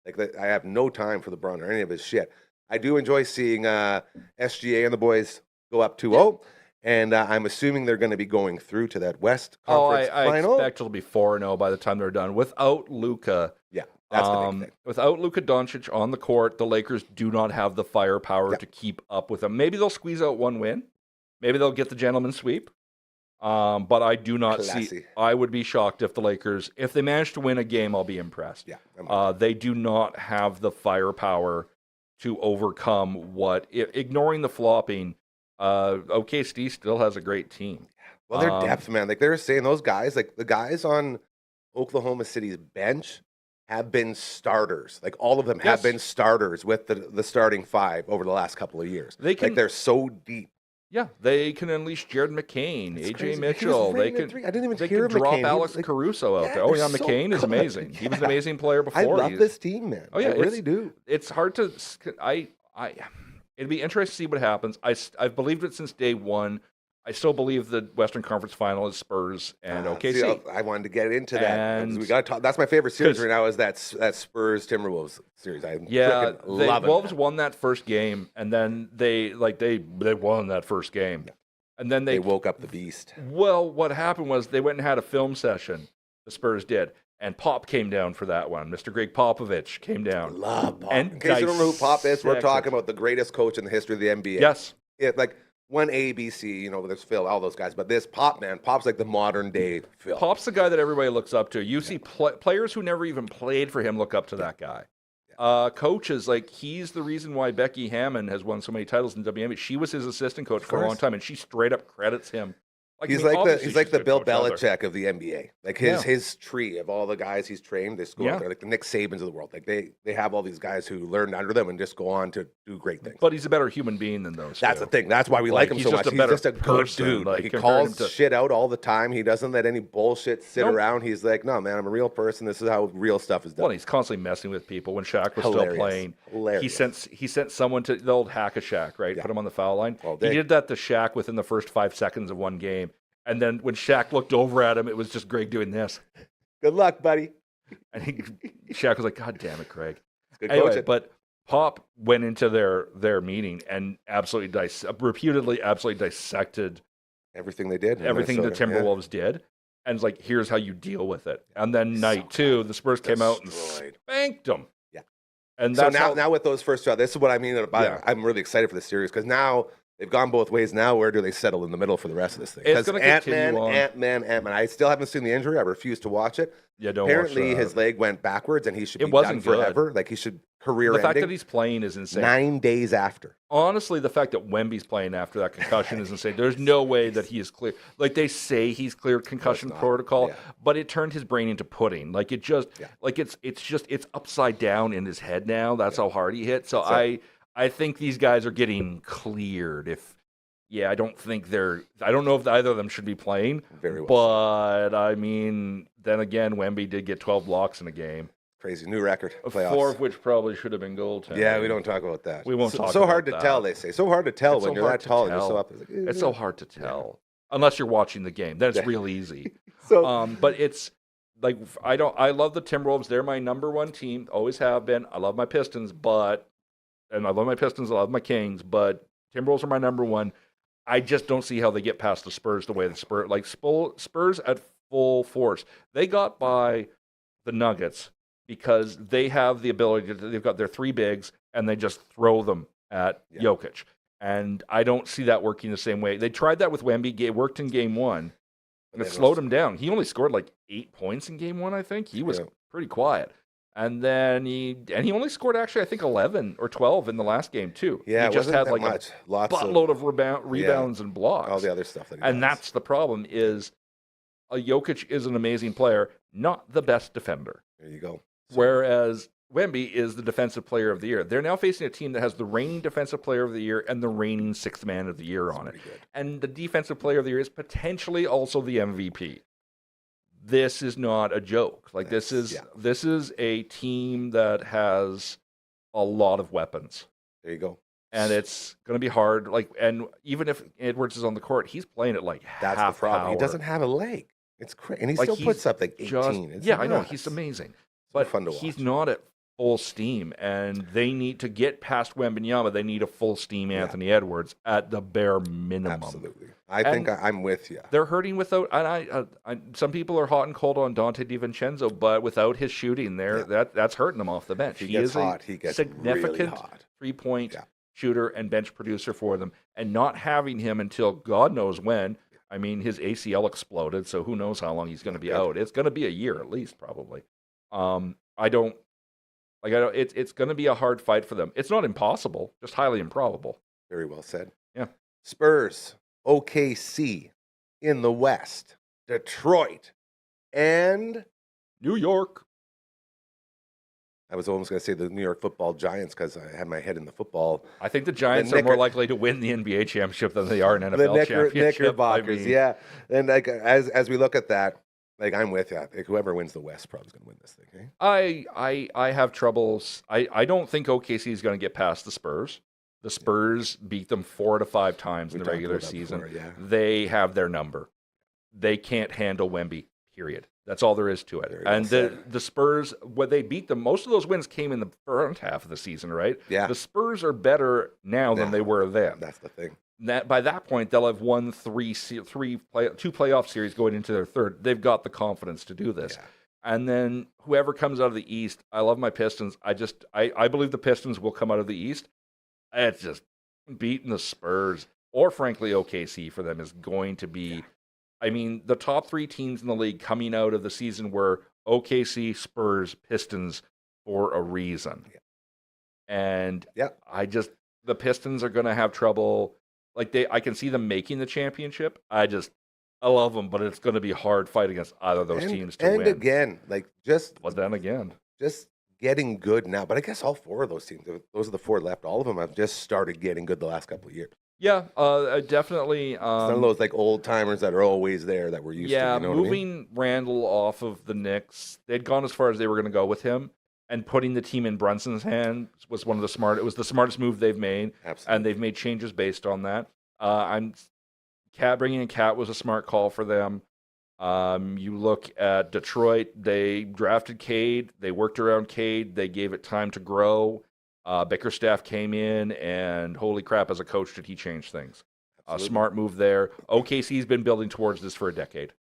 Like, I have no time for LeBron or any of his shit. I do enjoy seeing SGA and the boys go up 2-0, and I'm assuming they're going to be going through to that West Conference final. I expect it'll be 4-0 by the time they're done. Without Luka, that's the big thing. Without Luka Doncic on the court, the Lakers do not have the firepower to keep up with them. Maybe they'll squeeze out one win. Maybe they'll get the gentleman's sweep. But I do not see. I would be shocked if the Lakers, if they manage to win a game, I'll be impressed. Yeah, they do not have the firepower to overcome ignoring the flopping. OKC still has a great team. Well, their depth, man. Like they're saying, those guys, like the guys on Oklahoma City's bench, have been starters. Like all of them have been starters with the starting five over the last couple of years. They're so deep. Yeah, they can unleash Jared McCain, AJ crazy. Mitchell. I didn't even hear drop McCain. Alex Caruso out there. Oh yeah, McCain is amazing. He was an amazing player before. I love this team, man. Oh yeah, I really do. It's hard to. It'd be interesting to see what happens. I've believed it since day one. I still believe the Western Conference Final is Spurs and OKC. See, I wanted to get into that. We got to talk. That's my favorite series right now. Is that Spurs Timberwolves series? I love it. Wolves won that first game, and then they won that first game, and then they woke up the beast. Well, what happened was they went and had a film session. The Spurs did, and Pop came down for that one. Mr. Greg Popovich came down. I love Pop. And in case you don't know who Pop is, we're talking about the greatest coach in the history of the NBA. Yes. One ABC, there's Phil, all those guys, but this Pop, man, Pop's like the modern day Phil. Pop's the guy that everybody looks up to. You see players who never even played for him look up to that guy. Coaches, he's the reason why Becky Hammon has won so many titles in WNBA. She was his assistant coach for a long time, and she straight up credits him. He's like the Bill Belichick of the NBA. Like his tree of all the guys he's trained, they go out there, like the Nick Sabans of the world. Like they have all these guys who learned under them and just go on to do great things. But he's a better human being than those. That's the thing. That's why we like him so much. He's just a good dude. He calls shit out all the time. He doesn't let any bullshit sit around. He's like, no, man, I'm a real person. This is how real stuff is done. Well, he's constantly messing with people. When Shaq was still playing, he sent someone to the old hack a Shaq, right? Put him on the foul line. He did that to Shaq within the first 5 seconds of one game. And then when Shaq looked over at him, it was just Greg doing this. Good luck, buddy. And Shaq was like, God damn it, Craig. Good anyway, but Pop went into their meeting and reputedly dissected everything they did. Everything the Timberwolves did. And it's like, here's how you deal with it. And then night two, the Spurs came out and spanked them. Yeah. And that's now with those first two, this is what I mean. I'm really excited for the series because now they've gone both ways now. Where do they settle in the middle for the rest of this thing? It's going to continue on. Ant-Man. I still haven't seen the injury. I refuse to watch it. Yeah, don't Apparently, watch that. his leg went backwards, and he should be It wasn't done forever. Like, he should career The fact ending. that he's playing is insane. 9 days after. Honestly, the fact that Wemby's playing after that concussion is insane. There's no way that he is clear. Like, they say he's cleared concussion protocol, but it turned his brain into pudding. Like, it just, like, it's upside down in his head now. That's how hard he hit. So I think these guys are getting cleared. I don't know if either of them should be playing. Very well. But, I mean, then again, Wemby did get 12 blocks in a game. Crazy. New record. Playoffs. 4 of which probably should have been goaltending. Yeah, we don't talk about that. We won't talk so about hard to that. tell, they say. So hard to tell It's when so you're hard that to tall and you're tell. so up. It's, like, It's so hard to tell. Unless you're watching the game. Then it's real easy. So, but it's like I love the Timberwolves. They're my number one team. Always have been. I love my Pistons, and I love my Pistons, I love my Kings, but Timberwolves are my number one. I just don't see how they get past the Spurs the way the Spurs at full force. They got by the Nuggets because they have the ability they've got their 3 bigs and they just throw them at Jokic. And I don't see that working the same way. They tried that with Wemby. It worked in game 1. And it slowed him down. He only scored like 8 points in game 1, I think. He was pretty quiet. And then he only scored actually, I think, 11 or 12 in the last game too. Yeah, he just had like much. a buttload of rebounds and blocks. All the other stuff that he and does. that's the problem is Jokic is an amazing player, not the best defender. There you go. Whereas Wemby is the defensive player of the year. They're now facing a team that has the reigning defensive player of the year and the reigning 6th man of the year on it. And the defensive player of the year is potentially also the MVP. This is not a joke. Like this is a team that has a lot of weapons. There you go. And it's going to be hard. And even if Edwards is on the court, he's playing it like that's half the problem. power. He doesn't have a leg. It's crazy, and he still puts up like 18. I know he's amazing, but fun to watch. He's not at full steam, and they need to get past Wembanyama. They need a full steam Anthony Edwards at the bare minimum. Absolutely, I think I'm with you. They're hurting without. And some people are hot and cold on Dante DiVincenzo, but without his shooting, that's hurting him off the bench. He gets hot. He gets significant really hot. 3-point shooter and bench producer for them, and not having him until God knows when. I mean, his ACL exploded, so who knows how long he's going to be out. It's going to be a year at least, probably. It's going to be a hard fight for them. It's not impossible, just highly improbable. Very well said. Yeah. Spurs, OKC in the West, Detroit, and New York. I was almost going to say the New York Football Giants because I had my head in the football. I think the Giants are more likely to win the NBA championship than they are an NFL championship. Knickerbockers, yeah. And like as we look at that, like I'm with you. Like, whoever wins the West probably is going to win this thing. Eh? I have troubles. I don't think OKC is going to get past the Spurs. The Spurs beat them 4 to 5 times in the regular season. Before, They have their number. They can't handle Wemby, period. That's all there is to it. And the Spurs, when they beat them, most of those wins came in the front half of the season, right? Yeah. The Spurs are better now than they were then. That's the thing. By that point, they'll have won 2 playoff series going into their third. They've got the confidence to do this. Yeah. And then whoever comes out of the East, I love my Pistons. I believe the Pistons will come out of the East. It's just beating the Spurs, or frankly OKC for them is going to be. Yeah. I mean, the top 3 teams in the league coming out of the season were OKC, Spurs, Pistons for a reason. Yeah. And the Pistons are going to have trouble. I can see them making the championship. I love them, but it's going to be a hard fight against either of those teams to win. And again, but then again, just getting good now. But I guess all 4 of those teams, those are the 4 left. All of them have just started getting good the last couple of years. Yeah, definitely. Some of those old timers that are always there that we're used to. Yeah, you know moving Randall off of the Knicks, they'd gone as far as they were going to go with him, and putting the team in Brunson's hands was one of the smart. It was the smartest move they've made. Absolutely. And they've made changes based on that. Bringing in Cat was a smart call for them. You look at Detroit, they drafted Cade, they worked around Cade, they gave it time to grow. Bickerstaff came in, and holy crap, as a coach, did he change things. Smart move there. OKC's been building towards this for a decade.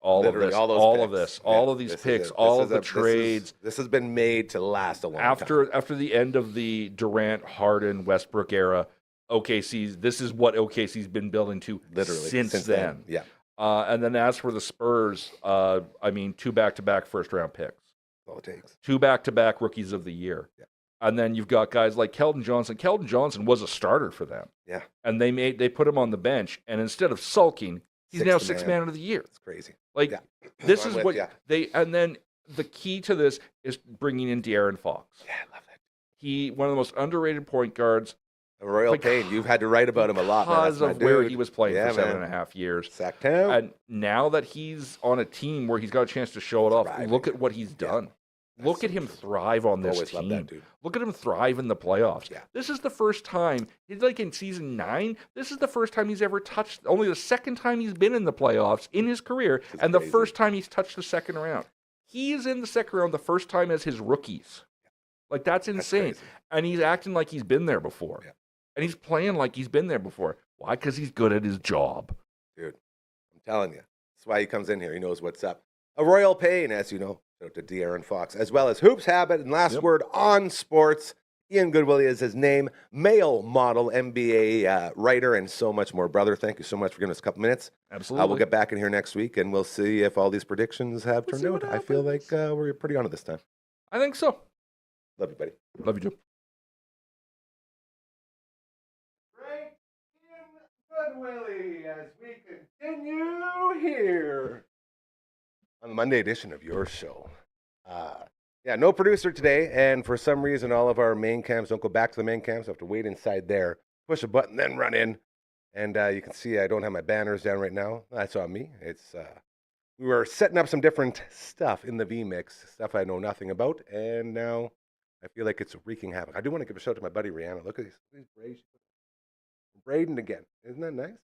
All of these picks, all of the trades. This has been made to last a long time. After the end of the Durant, Harden, Westbrook era, This is what OKC's been building to Literally since then. Yeah. And then as for the Spurs, 2 back-to-back first-round picks. All it takes. 2 back-to-back rookies of the year. Yeah. And then you've got guys like Keldon Johnson. Keldon Johnson was a starter for them. Yeah. And they put him on the bench, and instead of sulking, he's now sixth man of the year. It's crazy. Like, Yeah. this I'm is with what ya. and then the key to this is bringing in De'Aaron Fox. Yeah, I love that. He, one of the most underrated point guards. A Royal Pain. You've had to write about him a lot, man. Because That's of my where dude. he was playing Yeah, for man. 7.5 years. Sacktown. And now that he's on a team where he's got a chance to show it off, Thriving. look at what he's done. Look at him thrive on this Always team. loved that dude. Look at him thrive in the playoffs. Yeah. This is the first time, he's like in season 9, this is the first time he's ever touched, only the second time he's been in the playoffs in his career, and the crazy. first time he's touched the second round. He is in the second round the first time as his rookies. Like, that's insane. crazy. And he's acting like he's been there before. Yeah. And he's playing like he's been there before. Why? Because he's good at his job. Dude, I'm telling you. That's why he comes in here. He knows what's up. A Royal Pain, as you know, to De'Aaron Fox, as well as Hoops Habit. And last word on sports. Ian Goodwill is his name. Male model, NBA writer, and so much more. Brother, thank you so much for giving us a couple minutes. Absolutely. We'll get back in here next week, and we'll see if all these predictions have We'll turned see out. what I feel like happens. we're pretty on it this time. I think so. Love you, buddy. Love you too. Frank Ian Goodwillie as we continue here on the Monday edition of your show. No producer today, and for some reason, all of our main cams don't go back to the main cams. I have to wait inside there, push a button, then run in. And you can see I don't have my banners down right now. That's on me. It's we were setting up some different stuff in the V-Mix, stuff I know nothing about, and now I feel like it's wreaking havoc. I do want to give a shout out to my buddy Rihanna. Look at these braids. Braiding again. Isn't that nice?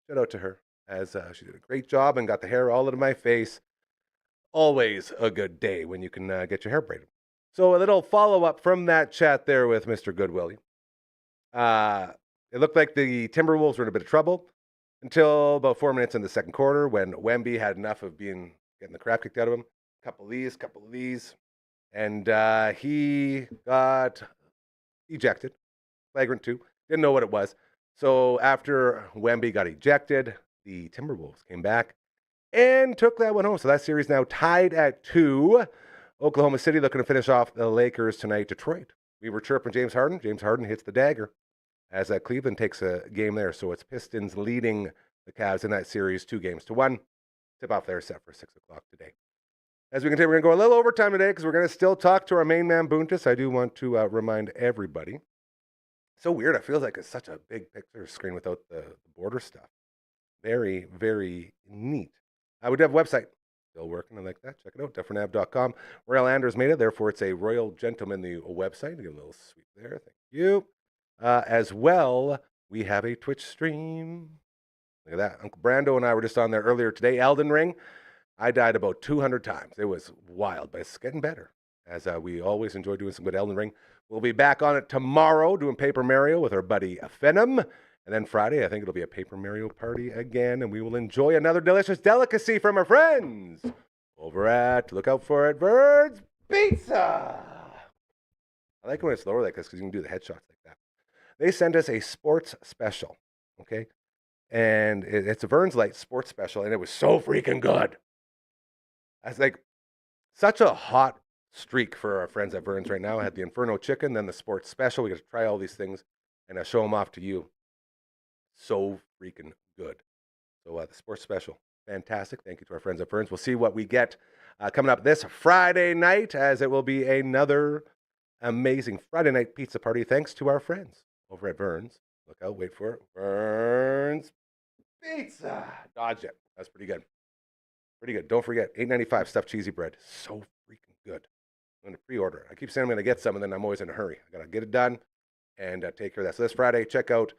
Shout out to her, as she did a great job and got the hair all out of my face. Always a good day when you can get your hair braided. So a little follow-up from that chat there with Mr. Goodwill. It looked like the Timberwolves were in a bit of trouble until about 4 minutes in the second quarter when Wemby had enough of getting the crap kicked out of him. Couple of these. And he got ejected. Flagrant 2. Didn't know what it was. So after Wemby got ejected, the Timberwolves came back and took that one home. So that series now tied at 2. Oklahoma City looking to finish off the Lakers tonight. Detroit. We were chirping James Harden. James Harden hits the dagger as Cleveland takes a game there. So it's Pistons leading the Cavs in that series 2-1. Tip off there set for 6 o'clock today. As we continue, we're going to go a little overtime today because we're going to still talk to our main man, Buntis. I do want to remind everybody. So weird. It feels like it's such a big picture screen without the border stuff. Very, very neat. We do have a website. Still working. I like that. Check it out. DufferinAve.com. Royal Anders made it. Therefore, it's a Royal Gentleman, the website. Give a little sweep there. Thank you. As well, we have a Twitch stream. Look at that. Uncle Brando and I were just on there earlier today. Elden Ring. I died about 200 times. It was wild, but it's getting better. As we always enjoy doing some good Elden Ring. We'll be back on it tomorrow doing Paper Mario with our buddy Phenom. And then Friday, I think it'll be a Paper Mario party again. And we will enjoy another delicious delicacy from our friends over at, look out for it, Bird's Pizza. I like when it's lower like this because you can do the headshots like that. They sent us a sports special, okay? And it's a Vern's Light sports special, and it was so freaking good. I was like, such a hot streak for our friends at Vern's right now. I had the Inferno Chicken, then the sports special. We got to try all these things, and I show them off to you. So freaking good. So the sports special, fantastic. Thank you to our friends at Vern's. We'll see what we get coming up this Friday night, as it will be another amazing Friday night pizza party. Thanks to our friends over at Vern's. Look out, wait for it. Vern's Pizza. Dodge it. That's pretty good. Pretty good. Don't forget, $8.95 stuffed cheesy bread. So freaking good. I'm going to pre-order it. I keep saying I'm going to get some, and then I'm always in a hurry. I got to get it done and take care of that. So this Friday, check out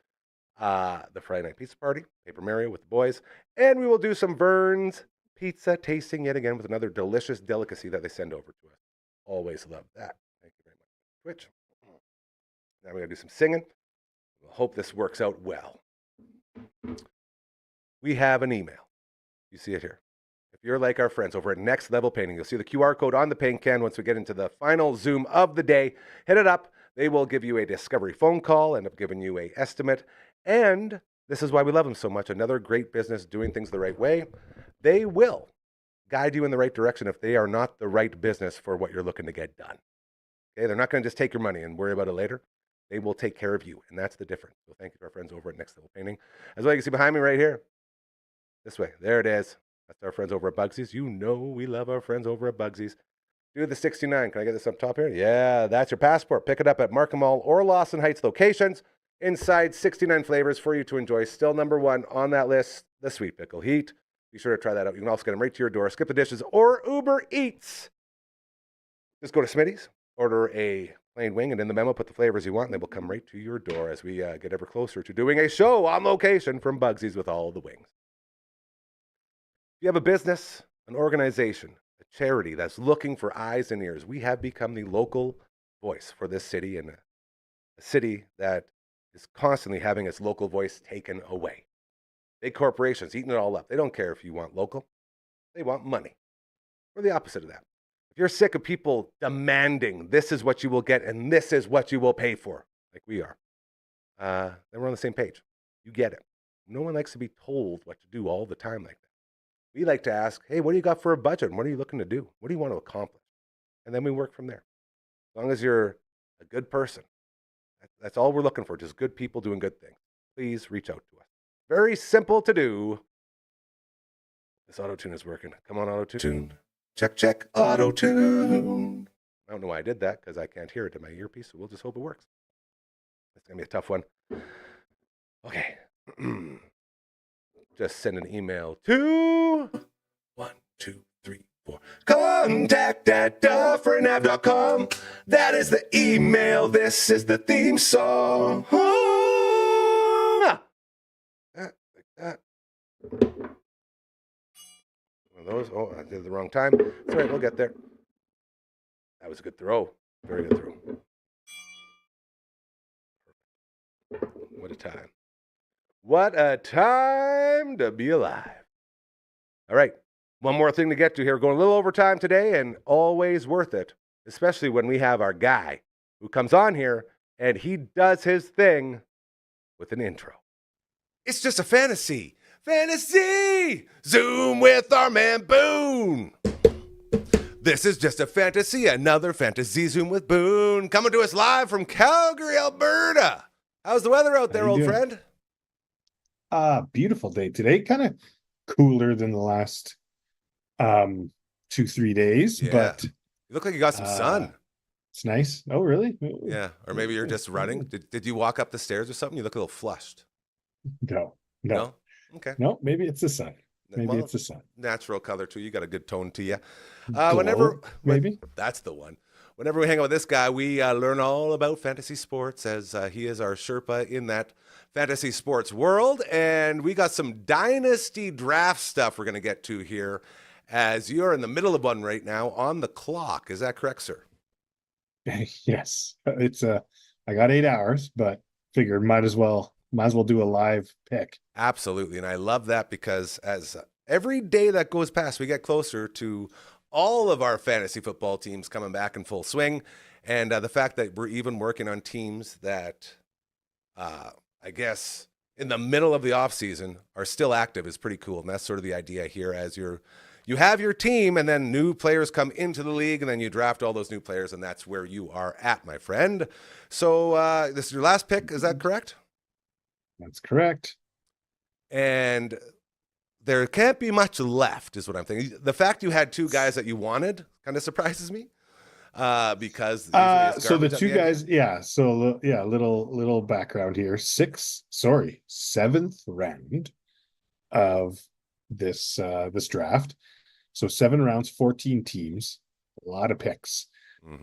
the Friday Night Pizza Party, Paper Mario with the boys, and we will do some Vern's pizza tasting yet again with another delicious delicacy that they send over to us. Always love that. Thank you very much. Twitch. Now we're going to do some singing. We'll hope this works out well. We have an email. You see it here. If you're like our friends over at Next Level Painting, you'll see the QR code on the paint can once we get into the final Zoom of the day. Hit it up. They will give you a discovery phone call, end up giving you an estimate. And this is why we love them so much. Another great business doing things the right way. They will guide you in the right direction if they are not the right business for what you're looking to get done. Okay, they're not going to just take your money and worry about it later. They will take care of you, and that's the difference. So thank you to our friends over at Next Level Painting. As well, you can see behind me right here, this way, there it is. That's our friends over at Bugsy's. You know we love our friends over at Bugsy's. Do the 69. Can I get this up top here? Yeah, that's your passport. Pick it up at Markham Mall or Lawson Heights locations. Inside 69 flavors for you to enjoy. Still number one on that list, the Sweet Pickle Heat. Be sure to try that out. You can also get them right to your door. Skip the dishes or Uber Eats. Just go to Smitty's, order a plain wing, and in the memo, put the flavors you want, and they will come right to your door as we get ever closer to doing a show on location from Bugsy's with all the wings. If you have a business, an organization, a charity that's looking for eyes and ears, we have become the local voice for this city, and a city that is constantly having its local voice taken away. Big corporations eating it all up. They don't care if you want local. They want money. We're the opposite of that. If you're sick of people demanding this is what you will get and this is what you will pay for, like we are, then we're on the same page. You get it. No one likes to be told what to do all the time like that. We like to ask, hey, what do you got for a budget? And what are you looking to do? What do you want to accomplish? And then we work from there. As long as you're a good person, that's all we're looking for, just good people doing good things. Please reach out to us. Very simple to do. This auto-tune is working. Come on, auto-tune. Check, check, auto-tune. I don't know why I did that because I can't hear it in my earpiece, so we'll just hope it works. It's going to be a tough one. Okay. Just send an email to 1, 2, 3, 4. contact@dufferinave.com. That is the email. This is the theme song. Like that. One of those. Oh, I did it the wrong time. It's all right, we'll get there. That was a good throw. Very good throw. What a time. What a time to be alive. All right. One more thing to get to here. Going a little over time today and always worth it, especially when we have our guy who comes on here and he does his thing with an intro. It's just a fantasy. Fantasy! Zoom with our man Boone. This is just a fantasy, another fantasy Zoom with Boone. Coming to us live from Calgary, Alberta. How's the weather out there, old friend? Beautiful day today. Kind of cooler than the last 2-3 days, Yeah. but You look like you got some sun. it's nice. Oh, really? Yeah, or maybe you're just running. Did you walk up the stairs or something? You look a little flushed. No. Okay. No, maybe it's the sun. Maybe Well, it's the sun. Natural color too. You got a good tone to you. Glow, maybe. That's the one. Whenever we hang out with this guy, we learn all about fantasy sports as he is our Sherpa in that fantasy sports world. And we got some dynasty draft stuff we're going to get to here as you're in the middle of one right now on the clock. Is that correct, sir? Yes. It's I got 8 hours, but figured might as well do a live pick. Absolutely. And I love that because as every day that goes past, we get closer to all of our fantasy football teams coming back in full swing. And the fact that we're even working on teams that, I guess, in the middle of the offseason are still active is pretty cool. And that's sort of the idea here as you have your team and then new players come into the league and then you draft all those new players. And that's where you are at, my friend. So this is your last pick. Is that correct? That's correct. And there can't be much left, is what I'm thinking. The fact you had 2 guys that you wanted kind of surprises me, because so the 2 guys, little background here. 7th round of this draft. So 7 rounds, 14 teams, a lot of picks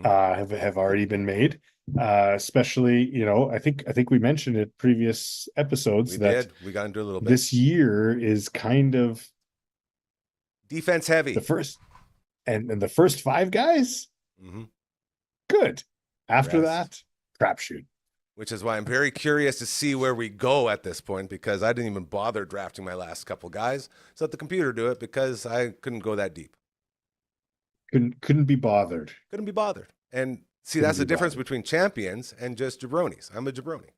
have already been made. Especially, I think we mentioned it previous episodes we got into a little bit. This year is kind of defense heavy. The first and the first 5 guys, good. After that, crapshoot. Which is why I'm very curious to see where we go at this point, because I didn't even bother drafting my last couple guys. So let the computer do it because I couldn't go that deep. Couldn't be bothered. Couldn't be bothered. And See, that's the difference between champions and just jabronis. I'm a jabroni.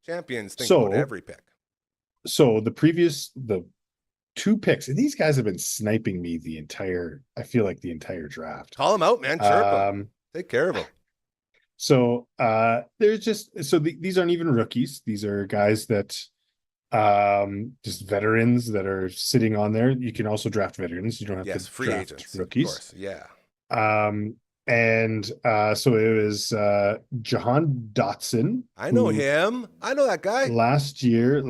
Champions think about every pick. So the 2 picks, and these guys have been sniping me the entire draft. Call them out, man. Chirp them. Take care of them. So these aren't even rookies. These are guys that just veterans that are sitting on there. You can also draft veterans. You don't have to free draft agents, rookies. Of course. Yeah. So it was Jahan Dotson. I know him. I know that guy. Last year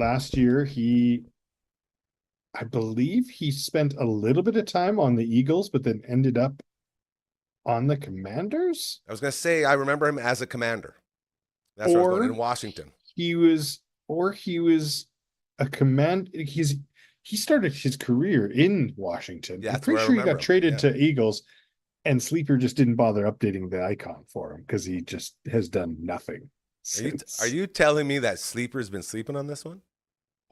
I believe he spent a little bit of time on the Eagles, but then ended up on the Commanders. I was going to say, I remember him as a Commander. That's where I was going, in Washington. He was a command. He started his career in Washington. Yeah, I'm pretty sure he got traded to Eagles, and Sleeper just didn't bother updating the icon for him because he just has done nothing since. Are you telling me that Sleeper's been sleeping on this one?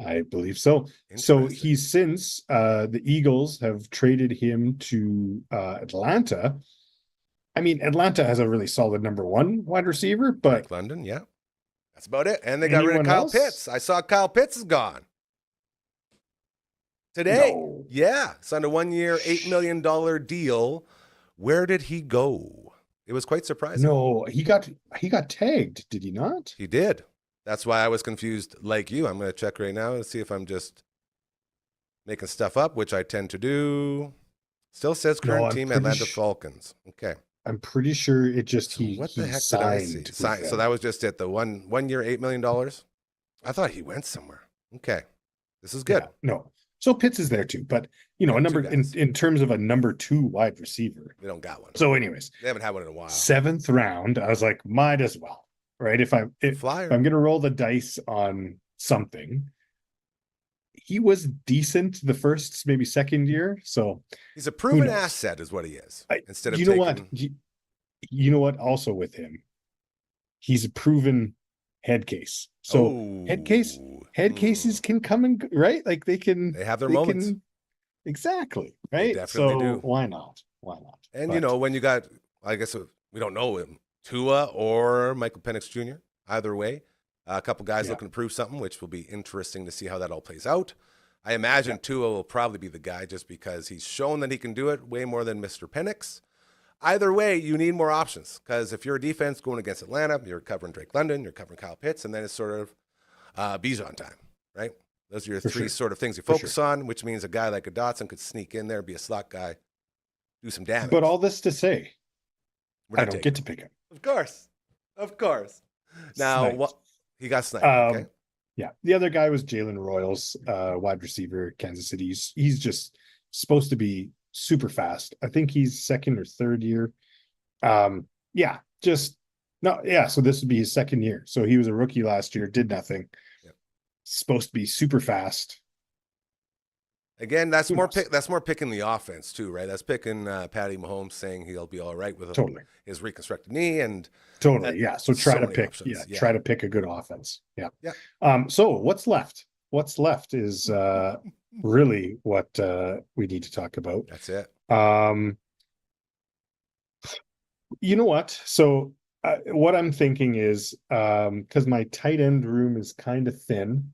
I believe so. So he's since the Eagles have traded him to Atlanta. I mean, Atlanta has a really solid number 1 wide receiver, but Mike London, yeah. That's about it. And they got rid of Kyle Pitts. I saw Kyle Pitts is gone. Today. No. Yeah. Signed a 1-year, $8 million deal. Where did he go? It was quite surprising. No, he got tagged, did he not? He did. That's why I was confused like you. I'm going to check right now and see if I'm just making stuff up, which I tend to do. Still says current team Atlanta Falcons. Okay. I'm pretty sure it just what the heck did I see? So that was just it. The 1 year, $8 million. I thought he went somewhere. Okay. This is good. Yeah, no. So Pitts is there too, but a number in terms of a number 2 wide receiver. They don't got one. So anyways, they haven't had one in a while. 7th round, I was like, might as well. Right. If I'm going to roll the dice on something, he was decent the first, maybe second year. So he's a proven asset is what he is. Instead of you know what? Also with him, he's a proven head case. So head cases can come and right. Like they have their moments. Exactly. Right. They definitely do. Why not? And when you got, I guess we don't know him. Tua or Michael Penix Jr. Either way, a couple guys looking to prove something, which will be interesting to see how that all plays out. I imagine Tua will probably be the guy just because he's shown that he can do it way more than Mr. Penix. Either way, you need more options because if you're a defense going against Atlanta, you're covering Drake London, you're covering Kyle Pitts, and then it's sort of Bijan time, right? Those are your three sort of things you focus on, which means a guy like a Dotson could sneak in there, be a slot guy, do some damage. But all this to say, I don't get to pick him. Of course. Now, he got sniped. Okay. Yeah. The other guy was Jalen Royals, wide receiver, Kansas City. He's just supposed to be super fast. I think he's second or third year. So this would be his second year. So he was a rookie last year, did nothing. Yep. Supposed to be super fast. Again, that's more picking the offense too, right? That's picking Patty Mahomes saying he'll be all right with his reconstructed knee and So try to pick try to pick a good offense. Yeah. So what's left? What's left is really what we need to talk about. That's it. You know what? So what I'm thinking is because my tight end room is kind of thin.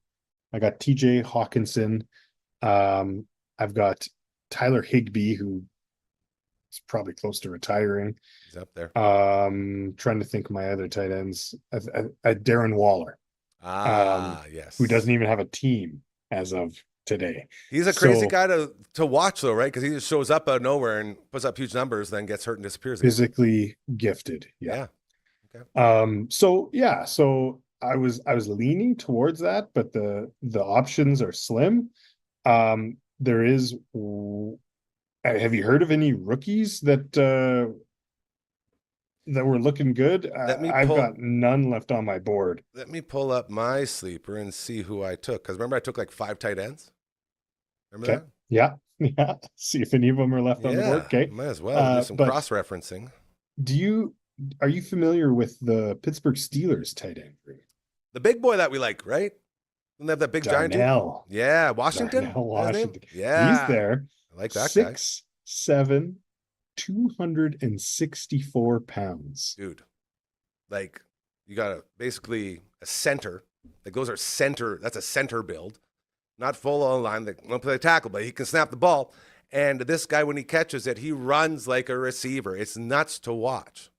I got TJ Hawkinson. I've got Tyler Higbee, who is probably close to retiring. He's up there. Trying to think of my other tight ends. Darren Waller. Yes. Who doesn't even have a team as of today. He's a crazy guy to watch, though, right? Because he just shows up out of nowhere and puts up huge numbers, then gets hurt and disappears. Physically gifted. Yeah. Okay. So I was leaning towards that, but the options are slim. There is. Have you heard of any rookies that were looking good? I've got none left on my board. Let me pull up my sleeper and see who I took. Because remember, I took like 5 tight ends. Remember that? Yeah. See if any of them are left on the board. Okay, might as well do some cross-referencing. Are you familiar with the Pittsburgh Steelers tight end room? The big boy that we like, right? Don't they have that big giant dude? Yeah, Washington. Washington. Yeah, he's there. I like that guy. 6'7", 264 pounds. Dude, like you got basically a center. Like those are center. That's a center build, not full on line. They won't play tackle, but he can snap the ball. And this guy, when he catches it, he runs like a receiver. It's nuts to watch.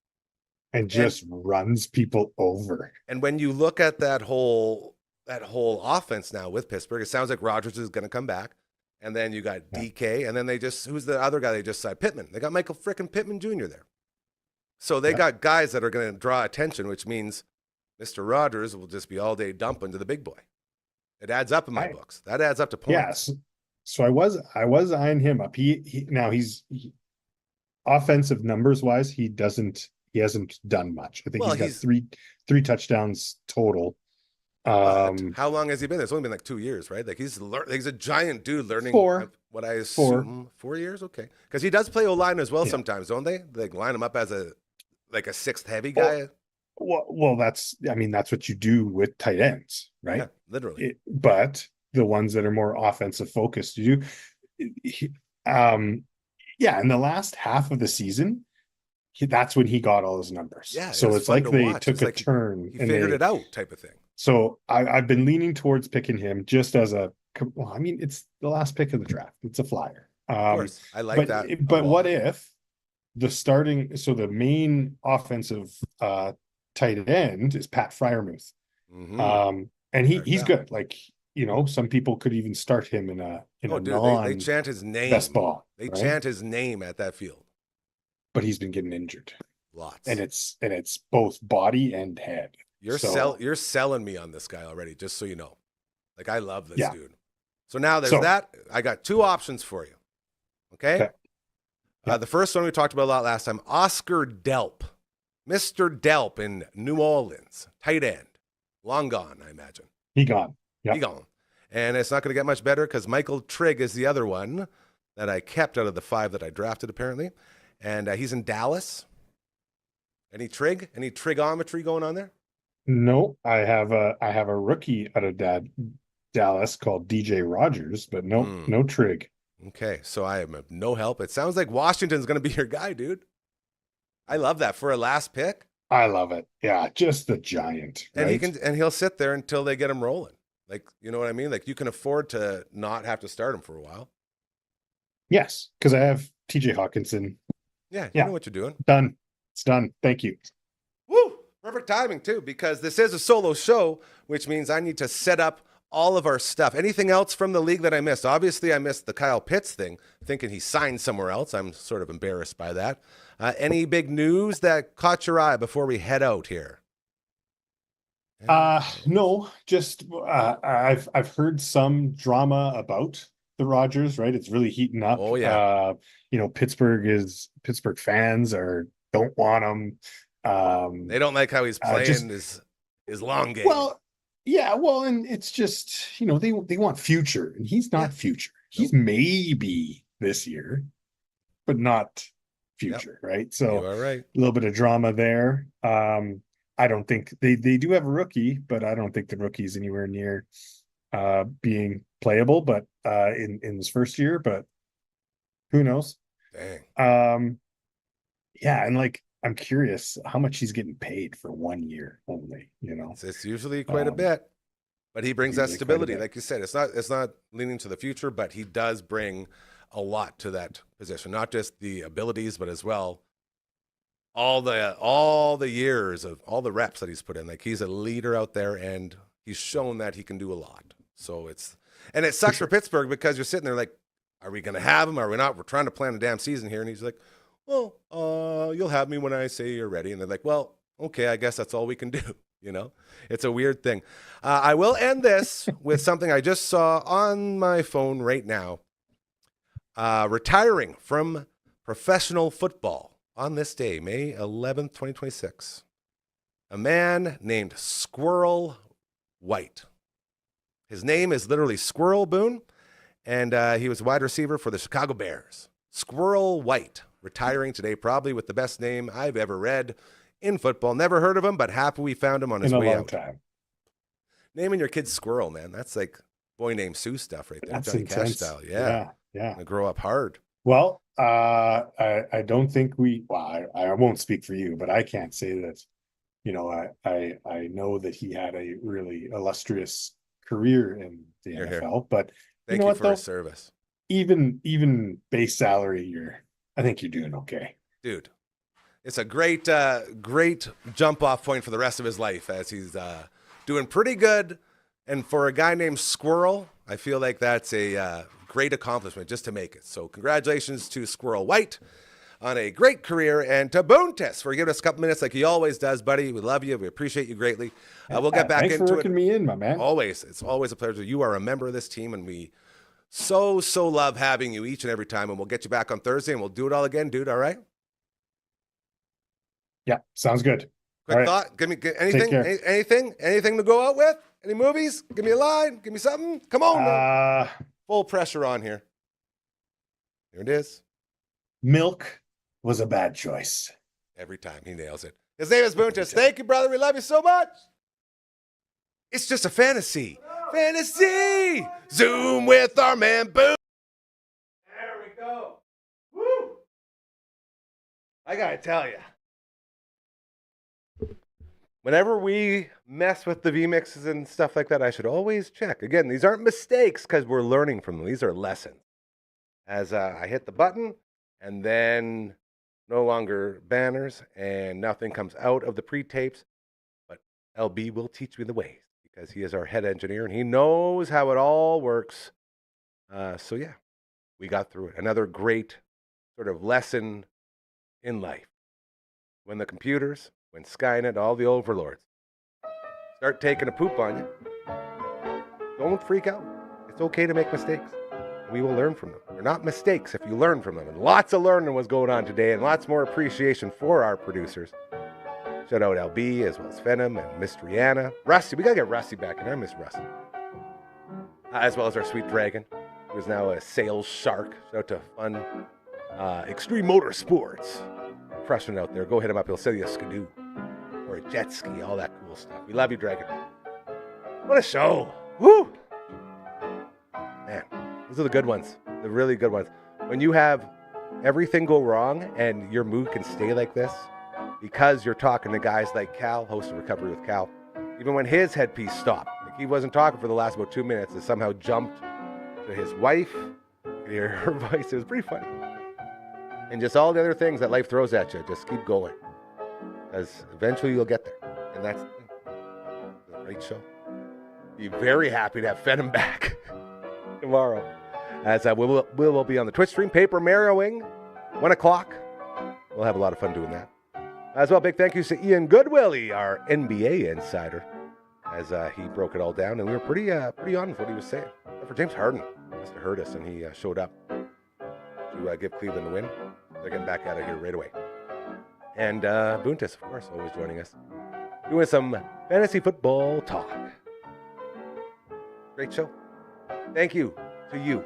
And just runs people over. And when you look at that whole offense now with Pittsburgh, it sounds like Rodgers is going to come back. And then you got DK, and then who's the other guy they just signed? Pittman. They got Michael frickin' Pittman Jr. there. So they got guys that are going to draw attention, which means Mr. Rodgers will just be all day dumping to the big boy. It adds up in my books. That adds up to points. Yes. So I was eyeing him up. He's offensive numbers wise, he hasn't done much. I think he's got three touchdowns total. How long has he been? It's only been like 2 years, right? Like he's a giant dude learning. What I assume 4 years, okay? Because he does play O-line as well sometimes, don't they? They line him up as a sixth heavy guy. Well, that's what you do with tight ends, right? Yeah, literally. But the ones that are more offensive focused, you do. In the last half of the season, that's when he got all his numbers. Yeah, so it's like they took a turn. He figured it out, type of thing. So I've been leaning towards picking him just as it's the last pick of the draft. It's a flyer. Of course, I like that. But what if the main offensive tight end is Pat Freiermuth, and he's good. Like some people could even start him in a they chant his name. Best ball. They chant his name at that field. But he's been getting injured. Lots. And it's both body and head. You're selling me on this guy already, just so you know. Like I love this dude. So now there's that. I got two options for you. Okay? The first one we talked about a lot last time, Oscar Delp. Mr. Delp in New Orleans, tight end. Long gone, I imagine. He gone. Yep. He gone. And it's not going to get much better because Michael Trigg is the other one that I kept out of the 5 that I drafted, apparently. And he's in Dallas. Any trigonometry going on there? No, I have a rookie out of Dallas called DJ Rogers, but no Trigg. Okay, so I am no help. It sounds like Washington's going to be your guy, dude. I love that for a last pick. I love it. Yeah, just the giant. And he'll sit there until they get him rolling. Like, you know what I mean? Like you can afford to not have to start him for a while. Yes, because I have TJ Hawkinson. Yeah, you know what you're doing. Done. It's done. Thank you. Woo! Perfect timing, too, because this is a solo show, which means I need to set up all of our stuff. Anything else from the league that I missed? Obviously, I missed the Kyle Pitts thing, thinking he signed somewhere else. I'm sort of embarrassed by that. Any big news that caught your eye before we head out here? No, just I've heard some drama about the Rodgers, right? It's really heating up. Oh yeah. Pittsburgh fans don't want him. They don't like how he's playing his long game. Well, yeah, and it's just they want future, and he's not future. He's maybe this year, but not future, right? So you are right. A little bit of drama there. I don't think they do have a rookie, but I don't think the rookie's anywhere near being playable, but in his first year, but who knows? Dang. And I'm curious how much he's getting paid for 1 year only, It's usually quite a bit, but he brings that stability. Like you said, it's not leaning to the future, but he does bring a lot to that position, not just the abilities, but as well all the years of all the reps that he's put in. Like he's a leader out there, and he's shown that he can do a lot. So it sucks for Pittsburgh because you're sitting there like, are we going to have him? Are we not? We're trying to plan a damn season here. And he's like, well, you'll have me when I say you're ready. And they're like, well, okay, I guess that's all we can do. It's a weird thing. I will end this with something I just saw on my phone right now. Retiring from professional football on this day, May 11th, 2026. A man named Squirrel White. His name is literally Squirrel Boone, and he was a wide receiver for the Chicago Bears. Squirrel White, retiring today, probably with the best name I've ever read in football. Never heard of him, but happy we found him on his way out. Time. Naming your kid Squirrel, man, that's like Boy Named Sue stuff right there. That's Johnny intense. Cash style. Yeah. Gonna grow up hard. Well, I don't think I won't speak for you, but I can't say that I know that he had a really illustrious career in the Here, NFL, here. but Thank you for his service. Even base salary, I think you're doing okay. Dude, it's a great jump off point for the rest of his life as he's doing pretty good. And for a guy named Squirrel, I feel like that's a great accomplishment just to make it. So congratulations to Squirrel White on a great career, and to Boontis for giving us a couple minutes like he always does, buddy. We love you. We appreciate you greatly. We'll get back Thanks into for working me in, my man. Always. It's always a pleasure. You are a member of this team, and we so love having you each and every time. And we'll get you back on Thursday, and we'll do it all again, dude. All right? Yeah, sounds good. Quick thought. Give me anything, anything to go out with? Any movies? Give me a line. Give me something. Come on. Man. Full pressure on here. Here it is. Milk was a bad choice. Every time he nails it. His name is Boontis. Thank you, brother. We love you so much. It's just a fantasy. Fantasy. Zoom with our man Boon. There we go. Woo. I gotta tell you, whenever we mess with the V-mixes and stuff like that, I should always check. Again, these aren't mistakes because we're learning from them. These are lessons. As I hit the button, and then no longer banners, and nothing comes out of the pre-tapes, but LB will teach me the ways because he is our head engineer, and he knows how it all works. So yeah, we got through it. Another great sort of lesson in life. When the computers, when Skynet, all the overlords start taking a poop on you, don't freak out. It's okay to make mistakes. We will learn from them. They're not mistakes if you learn from them. And lots of learning was going on today, and lots more appreciation for our producers. Shout out LB, as well as Phenom and Mystery Anna. Rusty, we got to get Rusty back in. I miss Rusty. As well as our sweet dragon, who is now a sales shark. Shout out to Fun Extreme Motorsports. Crushing it out there. Go hit him up. He'll sell you a skidoo or a jet ski, all that cool stuff. We love you, Dragon. What a show. Woo! Man, those are the good ones. The really good ones. When you have everything go wrong and your mood can stay like this because you're talking to guys like Cal, host of Recovery with Cal, even when his headpiece stopped. Like he wasn't talking for the last about 2 minutes. It somehow jumped to his wife. You could hear her voice. It was pretty funny. And just all the other things that life throws at you, just keep going. Because eventually you'll get there. And that's the thing. It's a great show. Be very happy to have Phenom back tomorrow. As we will be on the Twitch stream, paper marrowing, 1 o'clock. We'll have a lot of fun doing that. As well, big thank yous to Ian Goodwillie, our NBA insider, as he broke it all down. And we were pretty on with what he was saying. But for James Harden, must have heard us, and he showed up to give Cleveland the win. They're getting back out of here right away. And Boontis, of course, always joining us. Doing some fantasy football talk. Great show. Thank you to you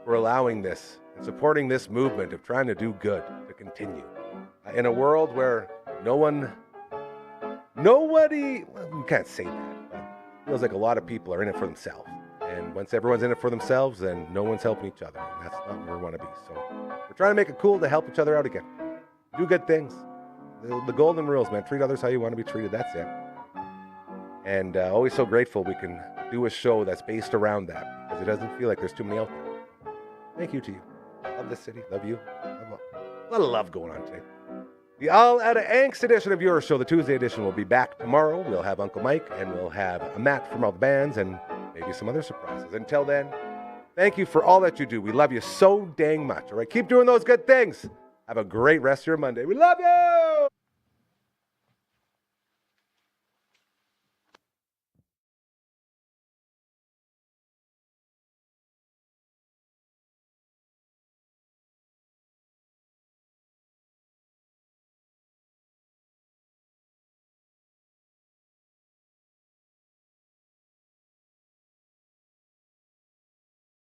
for allowing this and supporting this movement of trying to do good to continue. In a world where nobody, well, we can't say that, but it feels like a lot of people are in it for themselves. And once everyone's in it for themselves, then no one's helping each other. And that's not where we want to be. So we're trying to make it cool to help each other out again. Do good things. The golden rules, man. Treat others how you want to be treated. That's it. And always so grateful we can do a show that's based around that, because it doesn't feel like there's too many out there. Thank you to you. Love this city. Love you. A lot of love going on today. The All Out of Angst edition of your show, the Tuesday edition, will be back tomorrow. We'll have Uncle Mike, and we'll have a Matt from all the bands, and maybe some other surprises. Until then, thank you for all that you do. We love you so dang much. All right, keep doing those good things. Have a great rest of your Monday. We love you!